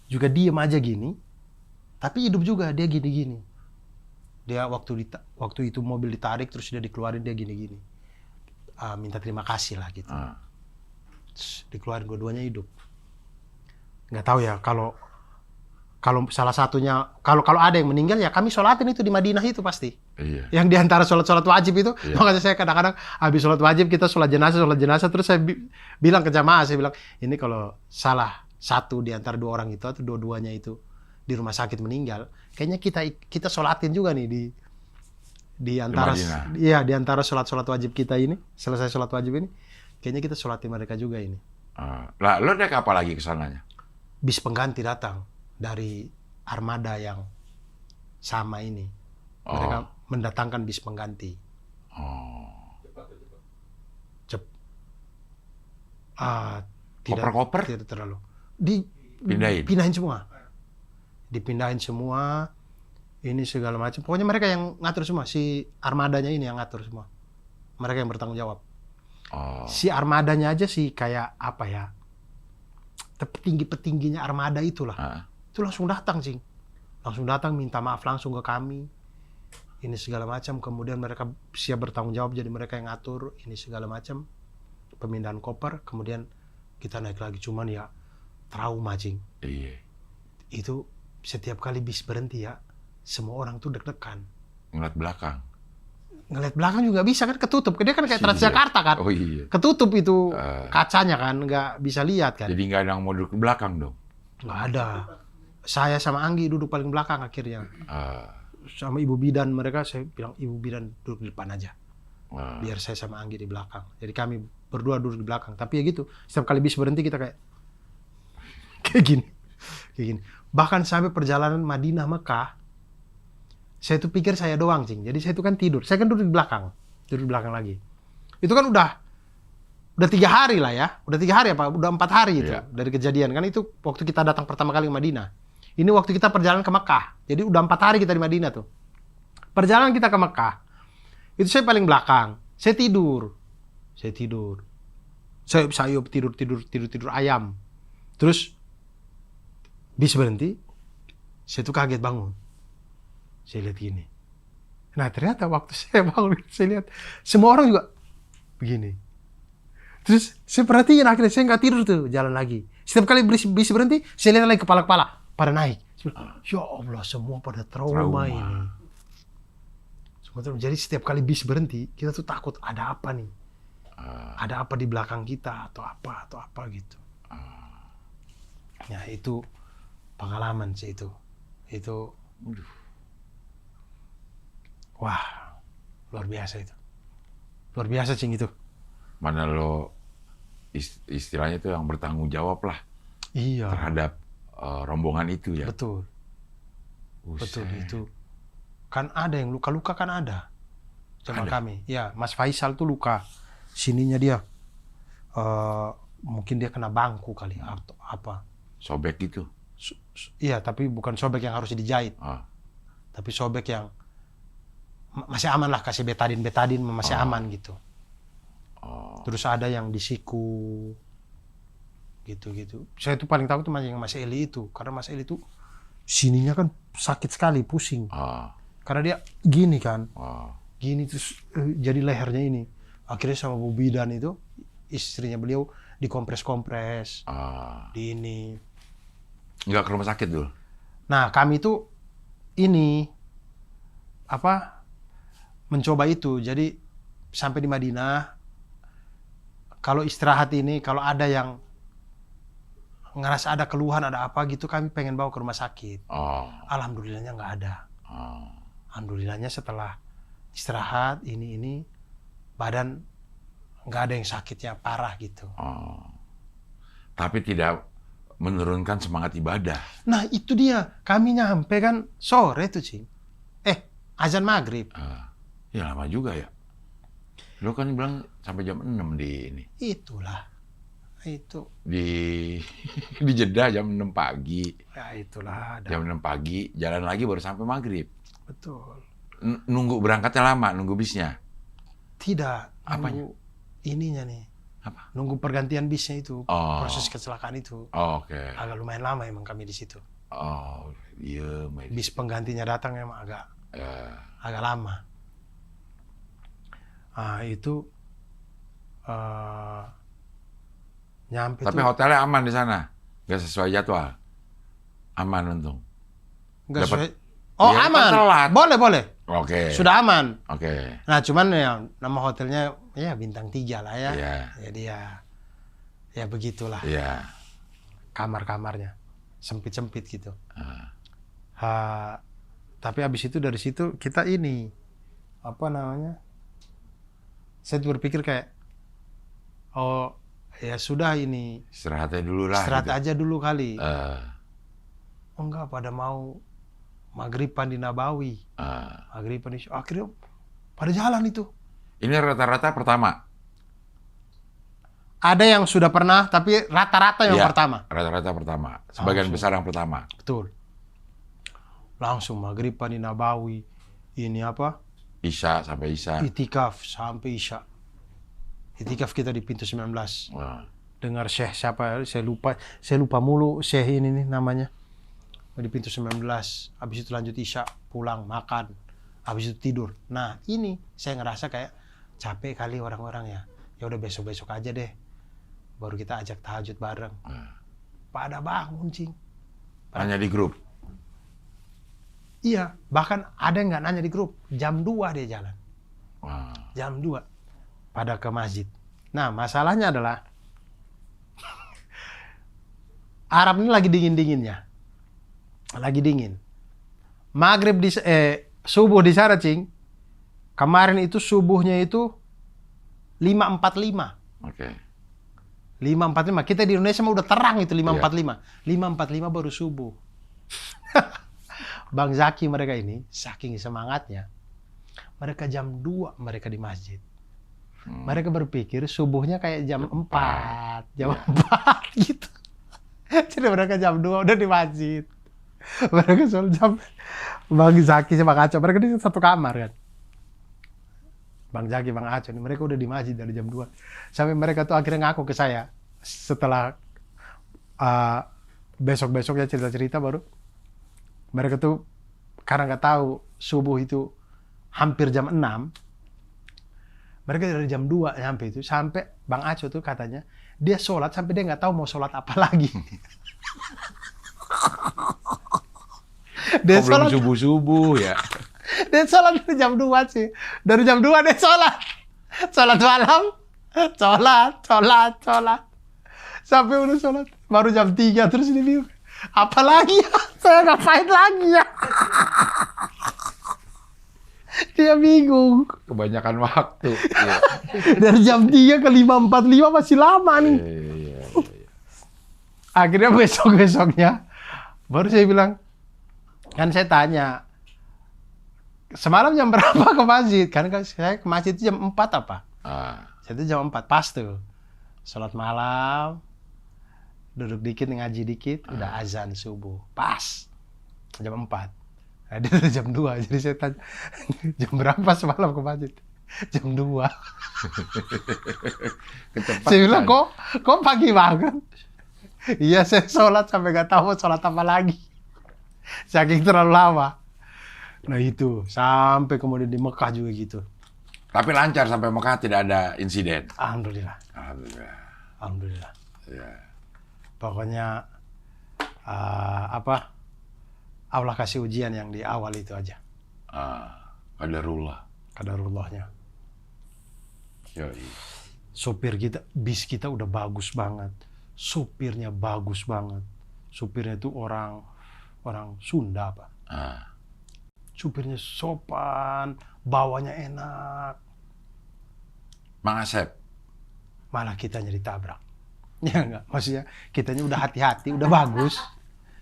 juga diem aja gini. Tapi hidup juga, dia gini-gini. Dia waktu itu mobil ditarik terus dia dikeluarin, dia gini-gini. Minta terima kasih lah gitu. Terus dikeluarin, dua-duanya hidup. Nggak tahu ya kalau salah satunya, kalau ada yang meninggal ya kami sholatin itu di Madinah itu pasti.
Iya.
Yang diantara sholat wajib itu, makanya saya kadang-kadang habis sholat wajib kita sholat jenazah, terus saya bilang ke jamaah, saya bilang, ini kalau salah satu di antara 2 orang itu atau dua-duanya itu di rumah sakit meninggal, kayaknya kita sholatin juga nih di antara di antara sholat wajib kita ini, selesai sholat wajib ini, kayaknya kita sholatin mereka juga ini.
Lah, lo naik apa lagi ke sananya?
Bis pengganti datang dari armada yang sama ini. Mereka mendatangkan bis pengganti.
Koper-koper?
Tidak terlalu.
Pindahin
semua. Dipindahin semua. Ini segala macam. Pokoknya mereka yang ngatur semua. Si armadanya ini yang ngatur semua. Mereka yang bertanggung jawab. Si armadanya aja sih kayak apa ya? Petingginya armada itulah. Itu langsung datang, Cing. Langsung datang minta maaf langsung ke kami. Ini segala macam. Kemudian mereka siap bertanggung jawab, jadi mereka yang ngatur ini segala macam. Pemindahan koper, kemudian kita naik lagi. Cuman ya trauma, Cing.
Iya.
Itu setiap kali bis berhenti ya, semua orang tuh deg-degan.
Ngeliat belakang.
Ngeliat belakang juga bisa kan, ketutup. Dia kan kayak Transjakarta kan.
Oh iya.
Ketutup itu kacanya kan, nggak bisa lihat kan.
Jadi nggak ada yang mau duduk di belakang dong?
Nggak ada. Saya sama Anggi duduk paling belakang akhirnya. sama ibu bidan mereka, saya bilang ibu bidan duduk di depan aja.
Wah.
Biar saya sama Anggi di belakang. Jadi kami berdua duduk di belakang. Tapi ya gitu, setiap kali bis berhenti kita kayak gini. Kayak gini. Bahkan sampai perjalanan Madinah Mekah, saya tuh pikir saya doang, Cing. Jadi saya tuh kan tidur. Saya kan duduk di belakang. Duduk di belakang lagi. Itu kan udah 3 hari lah ya. Udah 3 hari apa? Udah 4 hari itu dari kejadian. Kan itu waktu kita datang pertama kali ke Madinah. Ini waktu kita perjalanan ke Mekah. Jadi udah 4 hari kita di Madinah tuh. Perjalanan kita ke Mekah. Itu saya paling belakang. Saya tidur. Saya tidur ayam. Terus bis berhenti. Saya tuh kaget bangun. Saya lihat gini. Nah ternyata waktu saya bangun, saya lihat semua orang juga begini. Terus saya perhatiin, akhirnya saya nggak tidur tuh, jalan lagi. Setiap kali bis berhenti, saya lihat lagi kepala-kepala pada naik. Ya Allah, semua pada trauma ini. Semua trauma. Jadi setiap kali bis berhenti, kita tuh takut ada apa nih? Ada apa di belakang kita atau apa gitu. Ya itu pengalaman sih itu. Wah, luar biasa itu. Luar biasa, Cing, itu.
Mana lo istilahnya itu yang bertanggung jawab lah terhadap rombongan itu ya.
Betul.
Buset.
Betul itu. Kan ada yang luka-luka kan ada. Sama kami. Ya, Mas Faisal tuh luka. Sininya dia mungkin dia kena bangku kali atau apa.
Sobek gitu.
Iya, tapi bukan sobek yang harus dijahit. Tapi sobek yang masih aman lah, kasih betadin masih aman gitu. Terus ada yang di siku gitu. Saya tuh paling tahu tuh yang Mas Eli itu, karena Mas Eli tuh sininya kan sakit sekali, pusing. Karena dia gini kan, gini terus jadi lehernya ini. Akhirnya sama Bu Bidan itu, istrinya beliau dikompres-kompres, di ini.
Nggak ke rumah sakit dulu?
Nah kami tuh ini mencoba itu. Jadi sampai di Madinah, kalau istirahat ini, kalau ada yang ngerasa ada keluhan, ada apa gitu, kami pengen bawa ke rumah sakit. Alhamdulillahnya nggak ada. Alhamdulillahnya setelah istirahat ini badan nggak ada yang sakitnya parah gitu.
Tapi tidak menurunkan semangat ibadah.
Nah itu dia, kami nyampe kan sore tuh, Cing. Azan maghrib.
Ya lama juga ya. Lo kan bilang sampai jam 6 di ini.
Itulah. Itu.
Di Jeddah jam 6 pagi.
Ya itulah.
Jam 6 pagi, jalan lagi baru sampai maghrib.
Betul.
Nunggu berangkatnya lama, nunggu bisnya?
Tidak.
Apanya?
Ininya nih.
Apa?
Nunggu pergantian bisnya itu. Proses kecelakaan itu.
Oke.
Agak lumayan lama emang kami di situ.
Iya.
Bis penggantinya datang emang agak lama. Itu nyampe.
Tapi
tuh.
hotelnya aman di sana, nggak sesuai jadwal. Aman untung.
Nggak
Dapat.
sesuai. Oh
Ya,
aman.
kan telat.
Boleh.
Oke.
Sudah aman.
Oke.
Nah cuman ya nama hotelnya ya bintang 3 lah ya.
Iya.
Jadi ya begitulah.
Iya.
Kamar-kamarnya sempit-sempit gitu. Tapi abis itu dari situ kita ini saya berpikir kayak ya sudah ini
Istirahatnya dulu lah.
istirahat
gitu.
aja dulu kali.
Enggak,
Pada mau maghriban di Nabawi. Maghriban di akhirnya pada jalan itu.
Ini rata-rata pertama.
Ada yang sudah pernah, tapi rata-rata yang
Iya,
pertama.
Rata-rata pertama. Sebagian besar yang pertama.
Betul. Langsung maghriban di Nabawi. Ini
Isya sampai Isya.
Itikaf sampai Isya. Itikaf kita di pintu 19. Dengar Syekh siapa? Saya lupa mulu Syekh ini nih namanya. Di pintu 19. Habis itu lanjut Isya, pulang makan. Habis itu tidur. Nah, ini saya ngerasa kayak capek kali orang-orang ya. Ya udah besok-besok aja deh. Baru kita ajak tahajud bareng. Pada bangun, Cing.
Hanya di grup.
Iya, bahkan ada yang nggak nanya di grup. Jam 2 dia jalan. Jam 2 pada ke masjid. Nah, masalahnya adalah Arab ini lagi dingin-dinginnya. Lagi dingin. Maghrib subuh di sana, Cing. Kemarin itu subuhnya itu 5.45.
Oke.
5.45. Kita di Indonesia mah udah terang itu 5.45. 5.45 baru subuh. Bang Zaki mereka ini saking semangatnya. Mereka jam 2 mereka di masjid. Mereka berpikir subuhnya kayak jam 4. Jam 4 gitu. Jadi mereka jam 2 udah di masjid. Mereka soal jam Bang Zaki sama Bang Aco, mereka di satu kamar kan. Bang Zaki, Bang Aco, mereka udah di masjid dari jam 2. Sampai mereka tuh akhirnya ngaku ke saya. Setelah besok-besoknya cerita-cerita baru. Mereka tuh karena nggak tahu subuh itu hampir jam 6. Mereka dari jam 2 sampai itu. Sampai Bang Aco tuh katanya, dia sholat sampai dia nggak tahu mau sholat apa lagi. Dia
belum
sholat
subuh-subuh ya.
Dia sholat dari jam 2 sih. Dari jam 2 dia sholat. Sholat malam. Sholat. Sampai udah sholat. Baru jam 3 terus dia bingung. Apa lagi ya? Saya ngapain lagi ya? Dia bingung.
Kebanyakan waktu. Iya.
Dari jam 3 ke 5.45 masih lama nih.
Iya.
Akhirnya besok-besoknya baru saya bilang, kan saya tanya, semalam jam berapa ke masjid? Kan saya ke masjid itu jam 4 apa? Saya itu jam 4, pas tuh. Sholat malam, duduk dikit, ngaji dikit, udah azan subuh. Pas. Jam 4. Nah, dia udah jam 2, jadi saya tanya, jam berapa semalam ke masjid? Jam 2.
Kecepatan.
Saya bilang, kok pagi banget? Iya, saya sholat sampai gak tahu mau sholat apa lagi. Saking terlalu lama. Nah itu, sampai kemudian di Mekah juga gitu.
Tapi lancar sampai Mekah, tidak ada insiden.
Alhamdulillah.
Alhamdulillah.
Alhamdulillah.
Ya.
Pokoknya Allah kasih ujian yang di awal itu aja.
Qadarullah.
Qadarullahnya.
Yoi.
Sopir kita, bis kita udah bagus banget. Supirnya bagus banget. Supirnya itu orang Sunda apa? Supirnya sopan, bawanya enak.
Mang Asep.
Malah kitanya ditabrak. Ya enggak, maksudnya kitanya udah hati-hati, udah bagus.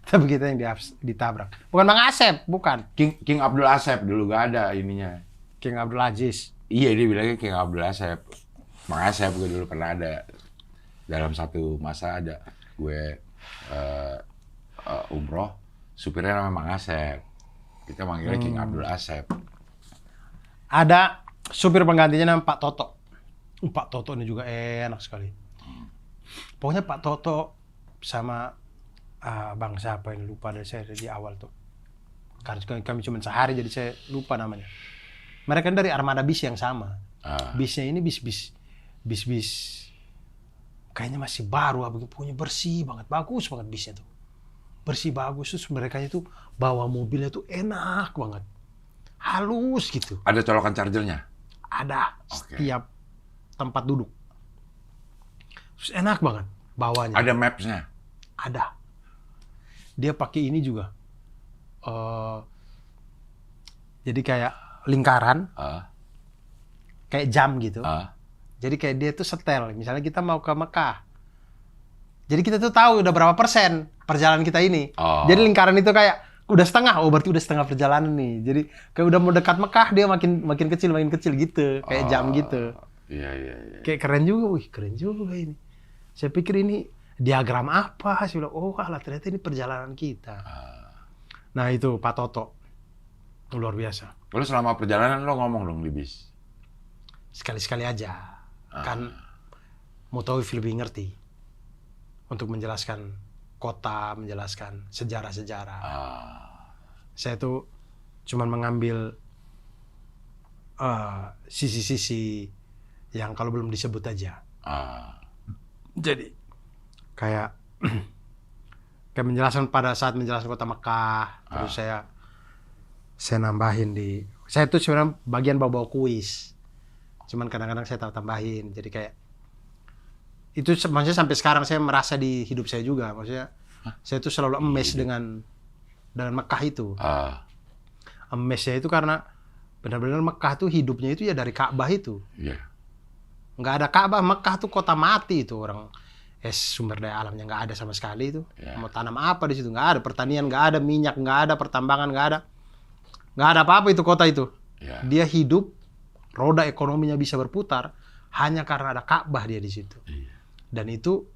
Tapi kita yang ditabrak. Bukan Bang Asep, bukan.
King Abdul Asep dulu gak ada ininya.
King Abdul Aziz.
Iya, dia bilangnya King Abdul Asep. Mang Asep gue dulu pernah ada. Dalam satu masa ada gue umroh, supirnya namanya Mang Asep. Kita manggilnya King Abdul Asep.
Ada supir penggantinya namanya Pak Toto. Pak Toto ini juga enak sekali. Pokoknya Pak Toto sama Bang siapa yang lupa dari saya di awal tuh. Karena kami cuma sehari jadi saya lupa namanya. Mereka kan dari armada bis yang sama. Bisnya ini bis kayaknya masih baru, punya bersih banget, bagus banget bisnya tuh. Bersih bagus, terus mereka itu bawa mobilnya tuh enak banget. Halus gitu.
Ada colokan chargernya?
Ada, setiap tempat duduk. Terus enak banget bawanya.
Ada maps-nya?
Ada. Dia pakai ini juga. Jadi kayak lingkaran, kayak jam gitu. Jadi kayak dia tuh setel. Misalnya kita mau ke Mekah. Jadi kita tuh tahu udah berapa persen perjalanan kita ini. Jadi lingkaran itu kayak udah setengah. Oh berarti udah setengah perjalanan nih. Jadi kayak udah mau dekat Mekah dia makin kecil gitu. Kayak jam gitu.
Iya.
Kayak keren juga. Wih keren juga ini. Saya pikir ini diagram apa? Saya bilang, oh alah ternyata ini perjalanan kita. Nah itu Pak Toto. Luar biasa.
Lalu selama perjalanan lo ngomong dong di bis?
Sekali-sekali aja. Kan Mutawif lebih ngerti untuk menjelaskan kota, menjelaskan sejarah-sejarah. Saya tuh cuman mengambil sisi-sisi yang kalau belum disebut aja. Jadi kayak menjelaskan pada saat menjelaskan kota Mekah, terus saya nambahin saya tuh sebenarnya bagian bawa kuis. Cuman kadang-kadang saya tambahin. Jadi kayak itu maksudnya sampai sekarang saya merasa di hidup saya juga. Maksudnya saya tuh selalu amazed dengan Mekah itu. amazed itu karena benar-benar Mekah tuh hidupnya itu ya dari Ka'bah itu.
Iya.
Nggak ada Ka'bah, Mekah tuh kota mati itu orang. Sumber daya alamnya nggak ada sama sekali itu.
Ya.
Mau tanam apa di situ? Nggak ada pertanian, nggak ada minyak, nggak ada pertambangan, nggak ada apa-apa itu kota itu.
Ya.
Dia hidup, roda ekonominya bisa berputar hanya karena ada Ka'bah dia di situ.
Iya.
Dan itu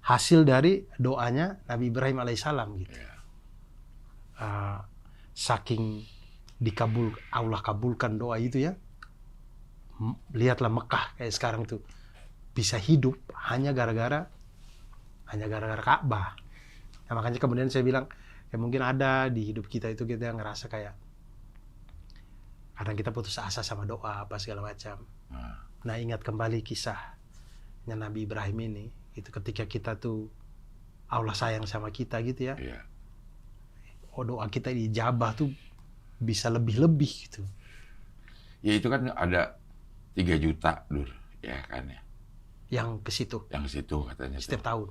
hasil dari doanya Nabi Ibrahim alaihissalam gitu.
Iya.
Saking Allah kabulkan doa itu ya. Lihatlah Mekah kayak sekarang tuh bisa hidup hanya gara-gara Ka'bah. Nah, makanya kemudian saya bilang ya mungkin ada di hidup kita itu kita ngerasa kayak kadang kita putus asa sama doa apa segala macam. Nah, ingat kembali kisahnya Nabi Ibrahim ini, itu ketika kita tuh Allah sayang sama kita gitu ya.
Iya.
Oh, doa kita dijabah tuh bisa lebih-lebih gitu.
Ya itu kan ada 3 juta, Dur, ya kan ya.
Yang ke situ
Yang ke situ katanya.
setiap tahun.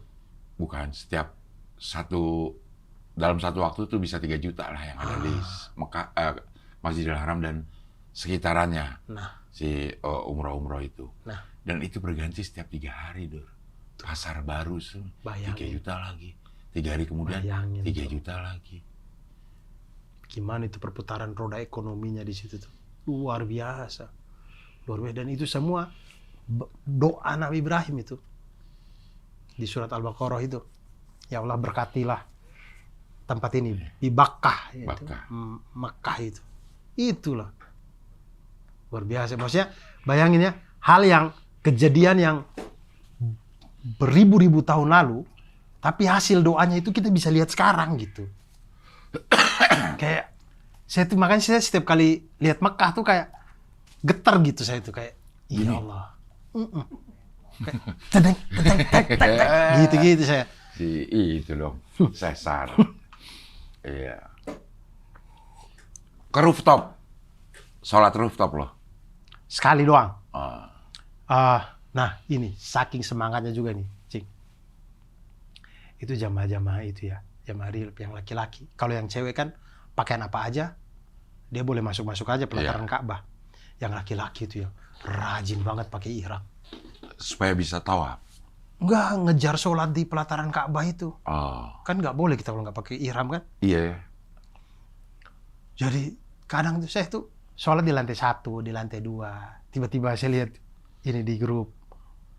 Bukan, setiap dalam satu waktu tuh bisa 3 juta lah yang ada di Mekah, Masjidil Haram dan sekitarannya.
Nah,
Si umroh-umroh itu.
Nah.
Dan itu berganti setiap 3 hari, Dur. Pasar baru tuh 3
Bayangin.
juta lagi. 3 hari kemudian
Bayangin
3
tuh.
juta lagi.
Gimana itu perputaran roda ekonominya di situ tuh. Luar biasa. Dan itu semua doa Nabi Ibrahim itu. Di surat Al-Baqarah itu. Ya Allah berkatilah tempat ini di Bakkah itu.
Bakkah.
Mekah itu. Itulah. Luar biasa. Maksudnya bayangin ya, kejadian yang beribu-ribu tahun lalu, tapi hasil doanya itu kita bisa lihat sekarang gitu. Kayak makanya saya setiap kali lihat Mekah tuh kayak getar gitu saya tuh kayak ya Allah. Kayak, tedeng, gitu saya.
Si itu dong, Sesar. Iya. Ke rooftop. Sholat rooftop loh.
Sekali doang.
Ah.
Nah ini saking semangatnya juga nih, Cing. Itu jamaah-jamaah itu ya, jamaah yang laki-laki. Kalau yang cewek kan pakaian apa aja, dia boleh masuk-masuk aja pelataran Ka'bah. Yang laki-laki itu ya rajin banget pakai ihram.
Supaya bisa tawaf.
Nggak ngejar sholat di pelataran Ka'bah itu.
Oh.
Kan nggak boleh kita kalau nggak pakai ihram kan.
Iya.
Jadi kadang tuh saya tuh sholat di lantai 1, di lantai 2. Tiba-tiba saya lihat ini di grup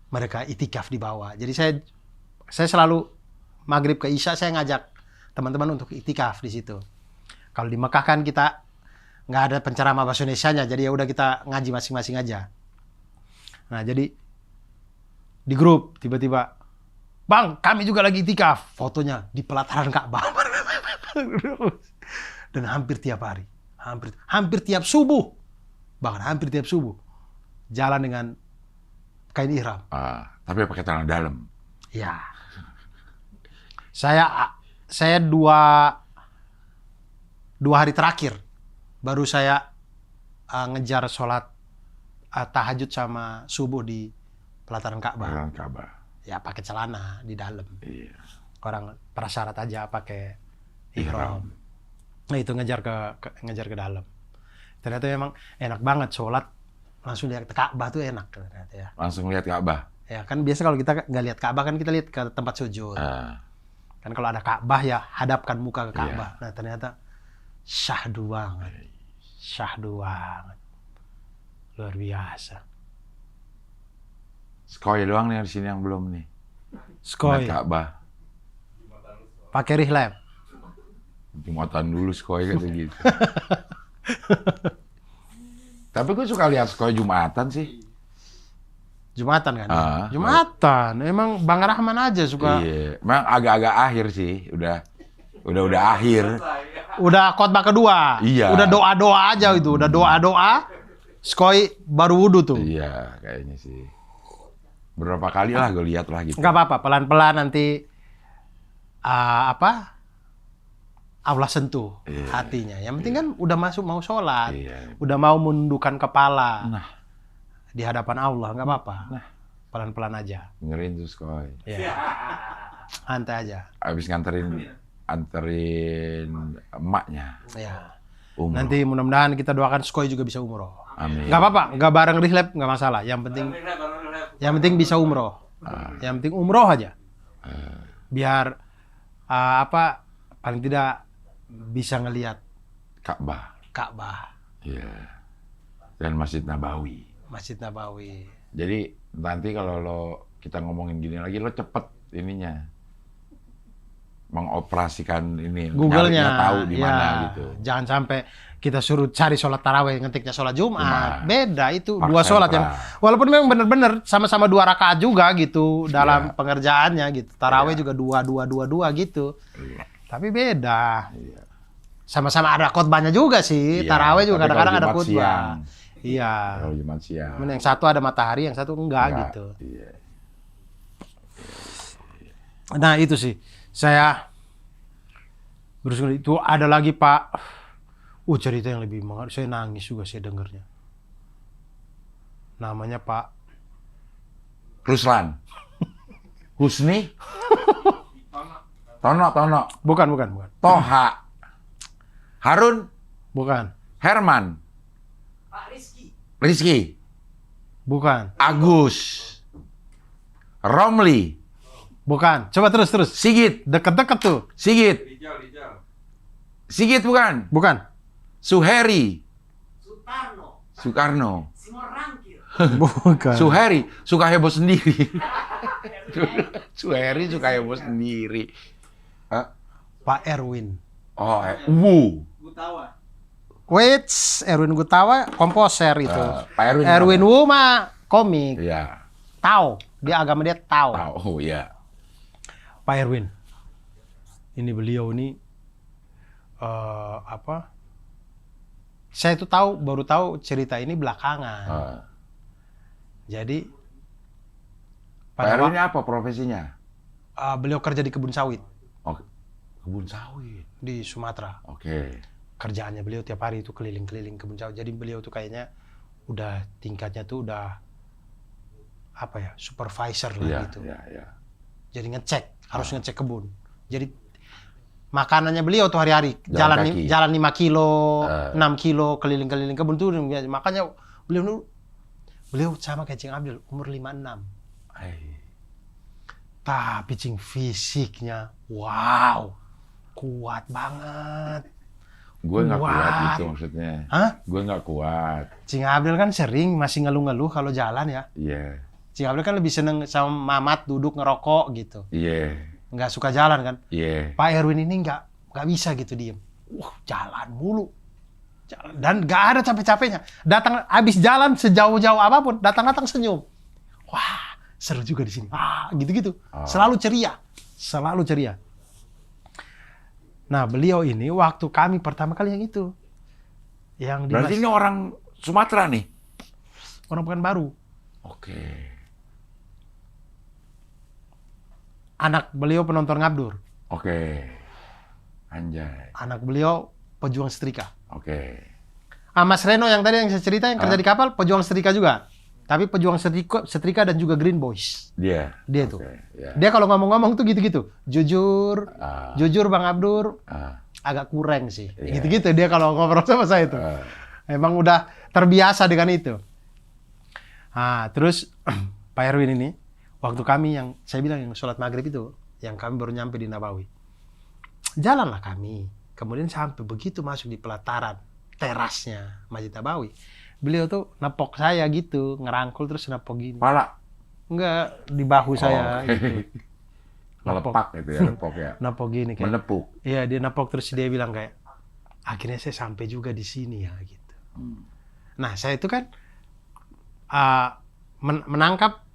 mereka itikaf di bawah. Jadi saya selalu maghrib ke isya saya ngajak teman-teman untuk itikaf di situ. Kalau di Mekah kan kita nggak ada penceramah bahasa Indonesianya, jadi ya udah kita ngaji masing-masing aja. Nah jadi di grup tiba-tiba, Bang, kami juga lagi itikaf. Fotonya di pelataran Ka'bah. Dan hampir tiap hari, hampir tiap subuh, bahkan hampir tiap subuh, jalan dengan kain ihram.
Tapi pakai celana dalam.
Ya, saya dua hari terakhir baru saya ngejar sholat tahajud sama subuh di pelataran Ka'bah.
Pelataran Ka'bah.
Ya pakai celana di dalam.
Iya.
Orang prasyarat aja pakai ihram. Nah itu ngejar ke dalam. Ternyata memang enak banget sholat langsung lihat Ka'bah tuh enak ternyata ya.
Langsung lihat Ka'bah.
Ya kan biasa kalau kita nggak lihat Ka'bah kan kita lihat ke tempat sujud. Kan kalau ada Ka'bah ya hadapkan muka ke Ka'bah. Nah ternyata syahdu banget. Luar biasa.
Skoy doang nih di sini yang belum nih.
Skoy.
Lihat Ka'bah.
Pakai rihlab.
Jumatan dulu Skoy kata gitu. Tapi gue suka lihat Skoy Jumatan sih.
Jumatan kan? Jumatan. Emang Bang Rahman aja suka.
Iya. Emang agak-agak akhir sih. Udah akhir.
Udah khotbah kedua.
Iya.
Udah doa-doa aja itu. Udah doa-doa. Skoy baru wudhu tuh.
Iya, kayaknya sih. Berapa kali lah gue lihat lah gitu.
Nggak apa-apa. Pelan-pelan nanti Allah sentuh hatinya. Yang penting kan udah masuk mau sholat.
Iya.
Udah mau menundukkan kepala.
Nah.
Di hadapan Allah. Nggak apa-apa.
Nah.
Pelan-pelan aja.
Dengerin tuh Skoy.
Ya. Santai aja.
Abis nganterin emaknya.
Ya.
Umroh.
Nanti mudah-mudahan kita doakan Skoy juga bisa umroh.
Amin.
Nggak apa-apa, nggak bareng Rihlab nggak masalah. Yang penting bisa umroh. Yang penting umroh aja. Biar paling tidak bisa ngelihat Ka'bah.
Iya. Dan Masjid Nabawi. Jadi nanti kalau kita ngomongin gini lagi, lo cepet ininya mengoperasikan ini,
Google-nya
nyarinya tahu di mana
ya,
gitu.
Jangan sampai kita suruh cari sholat tarawih, ngetiknya sholat Jumat. Beda itu
Pak
dua sholat yang
Sentral.
walaupun memang benar-benar sama-sama 2 rakaat juga gitu dalam pengerjaannya gitu. Tarawih juga 2 gitu.
Iya.
Tapi beda.
Iya.
Sama-sama ada khotbahnya juga sih.
Iya,
Tarawih juga
tapi
kadang-kadang
kalau
ada
Jumat
khotbah.
siang.
Iya.
Kalau Jumat siang.
Cuman yang satu ada matahari, yang satu enggak gitu.
Iya.
Nah itu sih saya bersyukur. Itu ada lagi Pak, cerita yang lebih mengarut, saya nangis juga saya dengarnya. Namanya Pak
Ruslan. Husni. Tono.
bukan
Toha. Harun.
bukan
Herman. Rizky.
bukan
Agus. Romli.
bukan coba terus
Sigit.
deket-deket tuh.
Sigit. Sigit bukan. Suheri. Soekarno.
Bukan.
Suheri suka heboh sendiri. Suheri suka heboh sendiri. Hah?
Pak Erwin.
Oh, Wu.
Gutawa.
Wait, Erwin Gutawa komposer itu.
Pak Erwin.
Erwin Wu mah komik.
Iya.
Tao, dia agama dia Tao.
Tahu ya.
Pak Erwin. Ini beliau ini saya itu baru tahu cerita ini belakangan. Jadi
Pak Erwin ini apa profesinya?
beliau kerja di kebun sawit
Oh, kebun sawit.
di Sumatera.
Oke.
Kerjaannya beliau tiap hari itu keliling-keliling kebun sawit. Jadi beliau tuh kayaknya udah tingkatnya tuh udah supervisor lah
Iya,
gitu.
iya.
Jadi harus ngecek kebun. Jadi makanannya beliau tuh hari-hari
Jalan kaki.
jalan 5 kilo, 6 kilo keliling-keliling kebun tuh. Makanya beliau sama kayak Cing Abdul, umur 56. Tapi Cing fisiknya wow, kuat banget.
Gue nggak kuat gitu maksudnya.
Hah?
Gue nggak kuat.
Cing Abdul kan sering masih ngeluh-ngeluh kalau jalan ya.
Iya.
Cing Abdul kan lebih seneng sama Mamat duduk ngerokok gitu.
Iya.
Nggak suka jalan kan.
Iya.
Pak Erwin ini nggak bisa gitu diem. Jalan mulu. Dan nggak ada capek-capeknya. Datang habis jalan sejauh-jauh apapun, datang-datang senyum. Wah, seru juga di sini. Gitu-gitu. Selalu ceria. Nah, beliau ini waktu kami pertama kali yang itu.
Berarti ini orang Sumatera nih?
Orang Pekanbaru.
Oke.
Anak beliau penonton ngabdur.
Oke. Anjay.
Anak beliau pejuang setrika.
Oke.
Mas Reno yang tadi yang saya cerita yang kerja di kapal, pejuang setrika juga. Tapi pejuang setrika dan juga Green Boys. Dia tuh.
Yeah.
Dia kalau ngomong-ngomong tuh gitu-gitu. Jujur Bang Abdur, agak kurang sih.
Yeah.
Gitu-gitu dia kalau ngobrol sama saya tuh. Emang udah terbiasa dengan itu. Terus Pak Erwin ini, waktu kami yang saya bilang yang sholat maghrib itu, yang kami baru nyampe di Nabawi. Jalanlah kami. Kemudian sampai begitu masuk di pelataran terasnya Masjid Nabawi. Beliau tuh nepok saya gitu, ngerangkul terus nepok gini.
Pala?
Enggak, di bahu saya gitu.
Melepak gitu ya, nepok ya.
Nepok gini kayak.
Menepuk.
Iya, dia nepok terus dia bilang kayak, akhirnya saya sampai juga di sini ya gitu. Nah, saya itu kan menangkap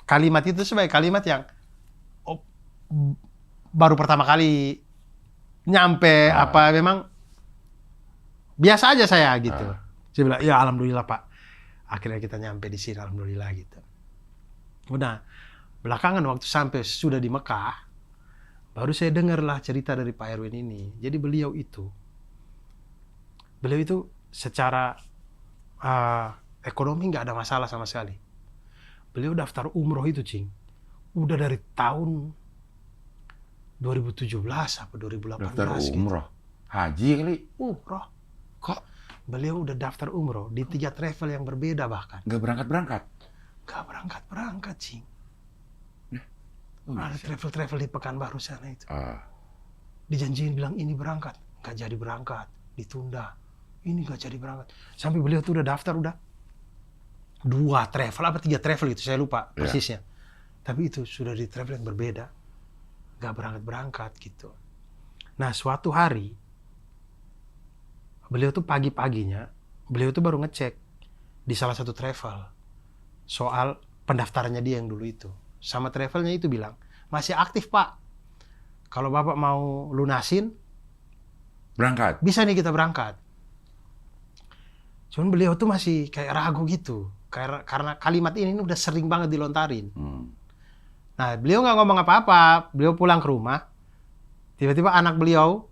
kalimat itu sebagai kalimat yang baru pertama kali nyampe memang biasa aja saya gitu. Saya bilang, ya alhamdulillah Pak. Akhirnya kita nyampe di sini, alhamdulillah gitu. Udah, belakangan waktu sampai sudah di Mekah, baru saya dengarlah cerita dari Pak Erwin ini. Jadi beliau itu secara ekonomi nggak ada masalah sama sekali. Beliau daftar umroh itu, Cing. Udah dari tahun 2017 apa 2018.
Daftar umroh?
Gitu.
Haji kali?
Umroh.
Kok
Beliau udah daftar umroh di 3 travel yang berbeda bahkan.
nggak berangkat-berangkat?
Gak berangkat-berangkat, Cing.
Oh,
Ada travel-travel di Pekanbaru sana itu.
Ah,
Dijanjiin bilang ini berangkat. Nggak jadi berangkat. Ditunda. Ini nggak jadi berangkat. Sampai beliau tuh udah daftar udah 2 travel, apa 3 travel gitu. Saya lupa
Iya.
persisnya. Tapi itu sudah di travel yang berbeda. Nggak berangkat-berangkat gitu. Nah suatu hari, beliau tuh pagi-paginya, beliau tuh baru ngecek di salah satu travel soal pendaftarannya dia yang dulu itu. Sama travelnya itu bilang, masih aktif Pak. Kalau Bapak mau lunasin,
berangkat.
bisa nih kita berangkat. Cuman beliau tuh masih kayak ragu gitu. Karena kalimat ini udah sering banget dilontarin. Nah, beliau nggak ngomong apa-apa. Beliau pulang ke rumah. Tiba-tiba anak beliau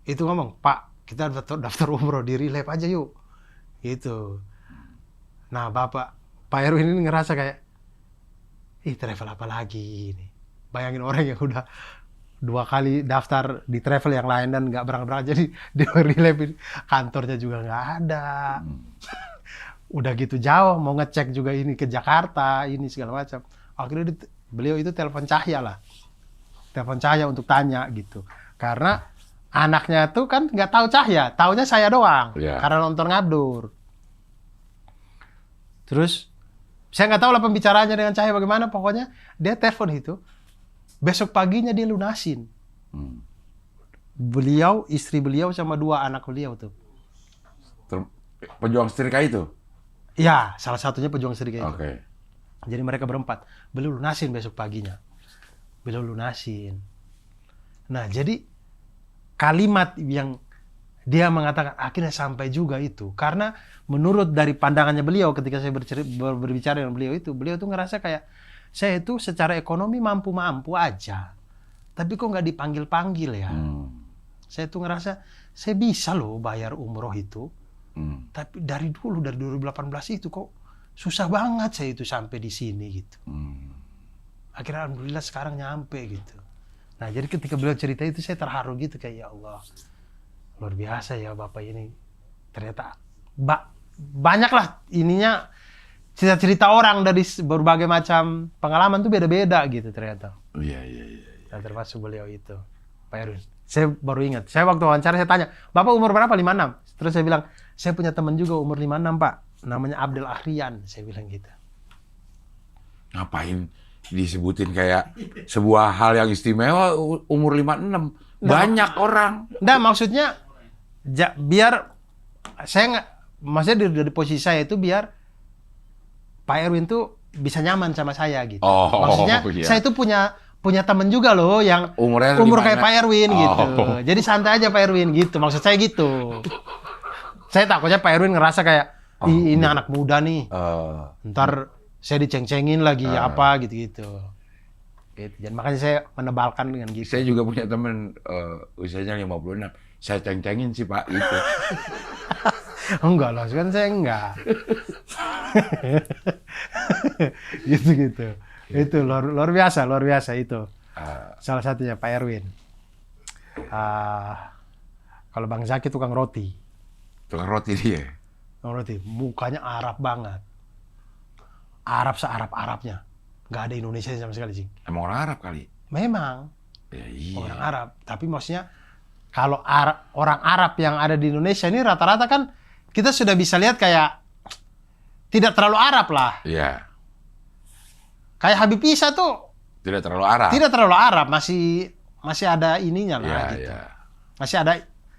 itu ngomong, Pak, kita daftar umroh di Relab aja yuk. Gitu. Nah, Pak Erwin ini ngerasa kayak, ih travel apa lagi ini. Bayangin orang yang udah 2 kali daftar di travel yang lain dan nggak berangkat-berangkat. Jadi di Relab ini kantornya juga nggak ada. Udah gitu jauh, mau ngecek juga ini ke Jakarta, ini segala macam. Akhirnya beliau itu telepon Cahya lah. Telepon Cahya untuk tanya gitu. Karena anaknya tuh kan nggak tahu Cahya, taunya saya doang.
Iya.
Karena nonton Ngabdur. Terus saya nggak tahu lah pembicaraannya dengan Cahya bagaimana, pokoknya dia telepon itu. Besok paginya dia lunasin. Beliau, istri beliau sama 2 anak beliau tuh.
Pejuang setrika itu?
Ya, salah satunya pejuang setrika itu.
Oke.
Jadi mereka berempat. Beliau lunasin besok paginya. Beliau lunasin. Nah, jadi kalimat yang dia mengatakan akhirnya sampai juga itu. Karena menurut dari pandangannya beliau ketika saya berbicara dengan beliau tuh ngerasa kayak, saya itu secara ekonomi mampu-mampu aja. Tapi kok nggak dipanggil-panggil ya? Saya tuh ngerasa, saya bisa loh bayar umroh itu. Tapi dari dulu, dari 2018 itu kok susah banget saya itu sampai di sini gitu. Akhirnya alhamdulillah sekarang nyampe gitu. Nah jadi ketika beliau cerita itu saya terharu gitu kayak, ya Allah, luar biasa ya Bapak ini. Ternyata banyak lah ininya, cerita-cerita orang dari berbagai macam pengalaman tuh beda-beda gitu ternyata.
Iya.
Dan termasuk beliau itu, Pak Erwin. Saya baru ingat, saya waktu wawancara saya tanya, Bapak umur berapa? 56. Terus saya bilang, saya punya teman juga umur 56 Pak, namanya Abdel Ahrian, saya bilang gitu.
Ngapain disebutin kayak sebuah hal yang istimewa umur 56? Banyak orang.
Nah maksudnya, biar saya nggak, maksudnya dari posisi saya itu biar Pak Erwin tuh bisa nyaman sama saya gitu.
Oh,
Maksudnya
iya.
saya tuh punya teman juga loh yang umur kayak Pak Erwin gitu. Jadi santai aja Pak Erwin gitu. Maksud saya gitu. Saya takutnya Pak Erwin ngerasa kayak, ini anak muda nih. Ntar saya diceng-cengin lagi apa gitu-gitu. Gitu. Dan makanya saya menebalkan dengan gitu.
Saya juga punya teman usianya 56. Saya ceng-cengin sih Pak itu.
Enggak lah, kan saya enggak. Gitu. Itu luar biasa itu. Salah satunya Pak Erwin. Kalau Bang Zaki tukang roti.
Tukang roti dia.
Tukang roti, mukanya Arab banget. Arab se-Arab-Arabnya. Nggak ada Indonesia sama sekali, Cing.
Emang orang Arab kali?
Memang.
Ya, iya.
Orang Arab. Tapi maksudnya, kalau orang Arab yang ada di Indonesia ini rata-rata kan kita sudah bisa lihat kayak tidak terlalu Arab lah.
Iya.
Kayak Habib Isa tuh
Tidak terlalu Arab.
tidak terlalu Arab, masih ada ininya lah
Iya,
gitu.
iya.
Masih ada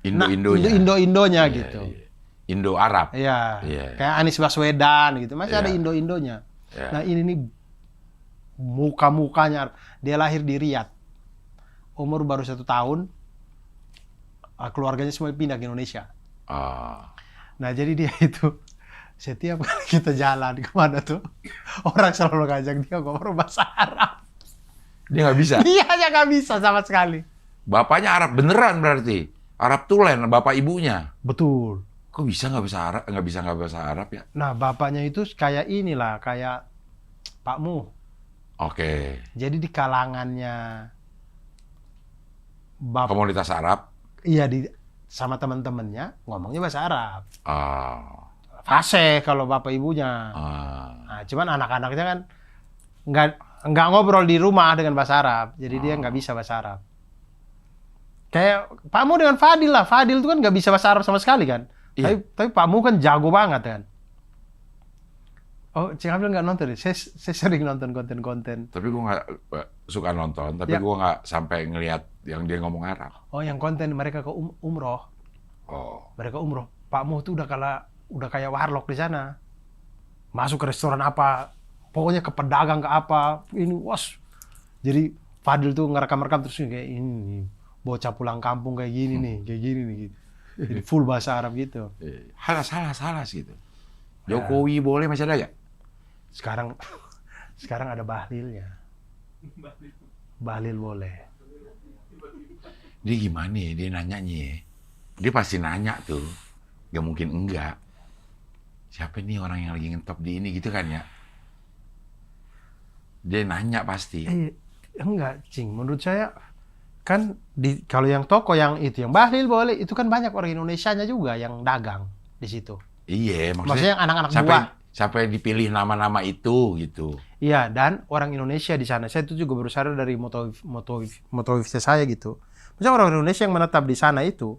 Indo-Indonya.
Indo-Indonya
Iya,
gitu.
iya. Indo-Arab.
Iya.
Iya.
Kayak Anies Baswedan gitu, masih ada
Iya.
Indo-Indonya.
Iya.
Nah, ini nih muka-mukanya, dia lahir di Riyadh. Umur baru 1 tahun. Keluarganya semua pindah ke Indonesia. Nah, jadi dia itu setiap kali kita jalan kemana tuh, orang selalu ngajak dia ngomong bahasa Arab.
Dia nggak bisa.
Dia aja nggak bisa sama sekali.
Bapaknya Arab beneran berarti. Arab tulen, bapak ibunya.
Betul.
Kok bisa nggak bisa Arab? Nggak bisa Arab ya?
Nah, bapaknya itu kayak inilah, kayak Pak Mu.
Oke.
Jadi di kalangannya
Komunitas Arab.
iya sama teman-temannya ngomongnya bahasa Arab.
Ah.
Fasih kalau bapak ibunya.
Ah.
Nah, cuman anak-anaknya kan nggak ngobrol di rumah dengan bahasa Arab, jadi dia nggak bisa bahasa Arab. Kayak Pak Mu dengan Fadil lah. Fadil itu kan nggak bisa bahasa Arab sama sekali kan.
Iya.
Tapi Pak Mu kan jago banget kan. Oh, Cing Abdul nggak nonton ya? Saya sering nonton konten-konten.
Tapi gue nggak suka nonton, tapi
Ya.
gue nggak sampai ngelihat yang dia ngomong Arab.
Oh, yang konten mereka ke umroh.
Oh.
Mereka umroh. Pak Mu tuh udah kayak warlock di sana. Masuk ke restoran apa, pokoknya ke pedagang ke apa. Ini was. Jadi Fadil tuh ngerekam-rekam terus kayak ini bocah pulang kampung kayak gini nih, kayak gini nih gitu. Jadi full bahasa Arab gitu.
Halas gitu. Jokowi boleh masih ada gak?
Sekarang ada Bahlilnya. Bahlil boleh.
Dia gimana ya, dia nanyanya ya. Dia pasti nanya tuh. Gak mungkin enggak. Siapa nih orang yang lagi ngetop di ini gitu kan ya? Dia nanya pasti.
Enggak, Cing. Menurut saya kan kalau yang toko yang itu yang Bahlil boleh, itu kan banyak orang Indonesianya juga yang dagang di situ.
Iya,
Maksudnya yang anak-anak
sampai,
buah.
sampai dipilih nama-nama itu gitu.
Iya, dan orang Indonesia di sana. Saya itu juga baru sadar dari motovif saya gitu. Maksudnya orang Indonesia yang menetap di sana itu,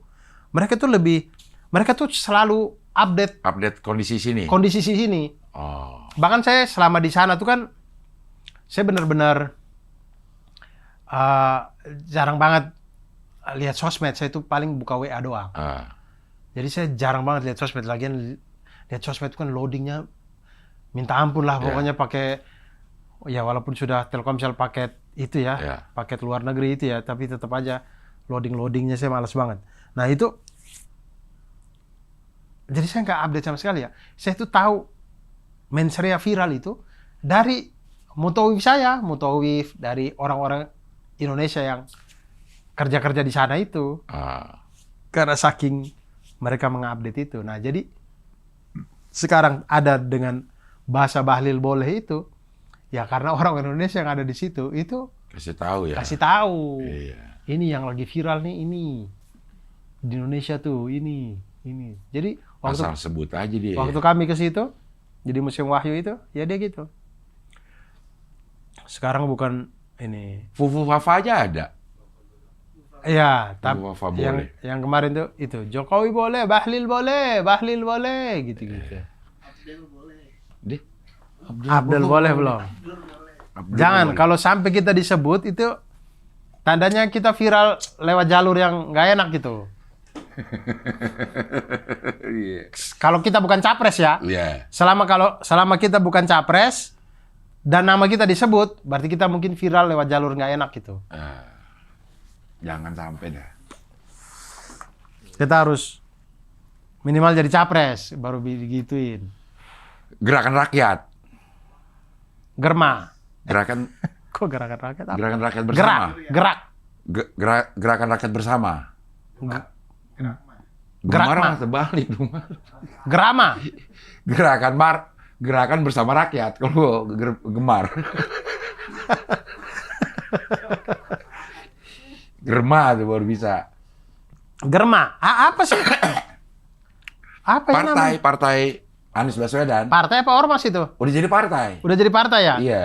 mereka tuh selalu update
kondisi sini.
kondisi sini.
Oh.
Bahkan saya selama di sana tuh kan, saya benar-benar jarang banget lihat sosmed. Saya tuh paling buka WA doang. Jadi saya jarang banget lihat sosmed. Lagian lihat sosmed itu kan loadingnya minta ampun lah. Pokoknya pakai, ya walaupun sudah Telkomsel paket itu ya, paket luar negeri itu ya, tapi tetap aja loadingnya saya malas banget. Nah itu, jadi saya nggak update sama sekali ya. Saya tuh tahu mensrea viral itu dari mutawif dari orang-orang Indonesia yang kerja-kerja di sana itu. Karena saking mereka mengupdate itu. Nah jadi sekarang ada dengan bahasa Bahlil boleh itu, ya karena orang Indonesia yang ada di situ itu
Kasih tahu ya.
kasih tahu.
Iya.
Ini yang lagi viral nih, ini di Indonesia tuh, ini. Jadi
Asal sebut aja dia.
waktu kami ke situ, jadi Museum Wahyu itu, ya dia gitu. Sekarang bukan ini.
Fufu Fafa aja ada.
Iya, tapi
Wafa boleh.
yang kemarin tuh itu Jokowi boleh, Bahlil boleh, gitu-gitu.
Deh.
Abdul boleh belum? Jangan, kalau sampai kita disebut itu tandanya kita viral lewat jalur yang nggak enak gitu.
Iya.
Kalau kita bukan capres ya,
Iya.
selama kita bukan capres dan nama kita disebut, berarti kita mungkin viral lewat jalur nggak enak gitu.
Jangan sampai dah.
Kita harus minimal jadi capres, baru digituin.
Gerakan rakyat.
Germa.
Gerakan
Kok gerakan rakyat apa?
gerakan rakyat bersama.
Gerak.
Gerakan rakyat bersama.
Gerak mah.
Terbalik.
Gerama.
Gerakan bersama rakyat. Kalau gemar. Germa tuh baru bisa.
Germa. Apa sih? Apa yang namanya?
Partai Anies Baswedan.
Partai apa ormas itu?
Udah jadi partai.
Udah jadi partai ya?
Iya.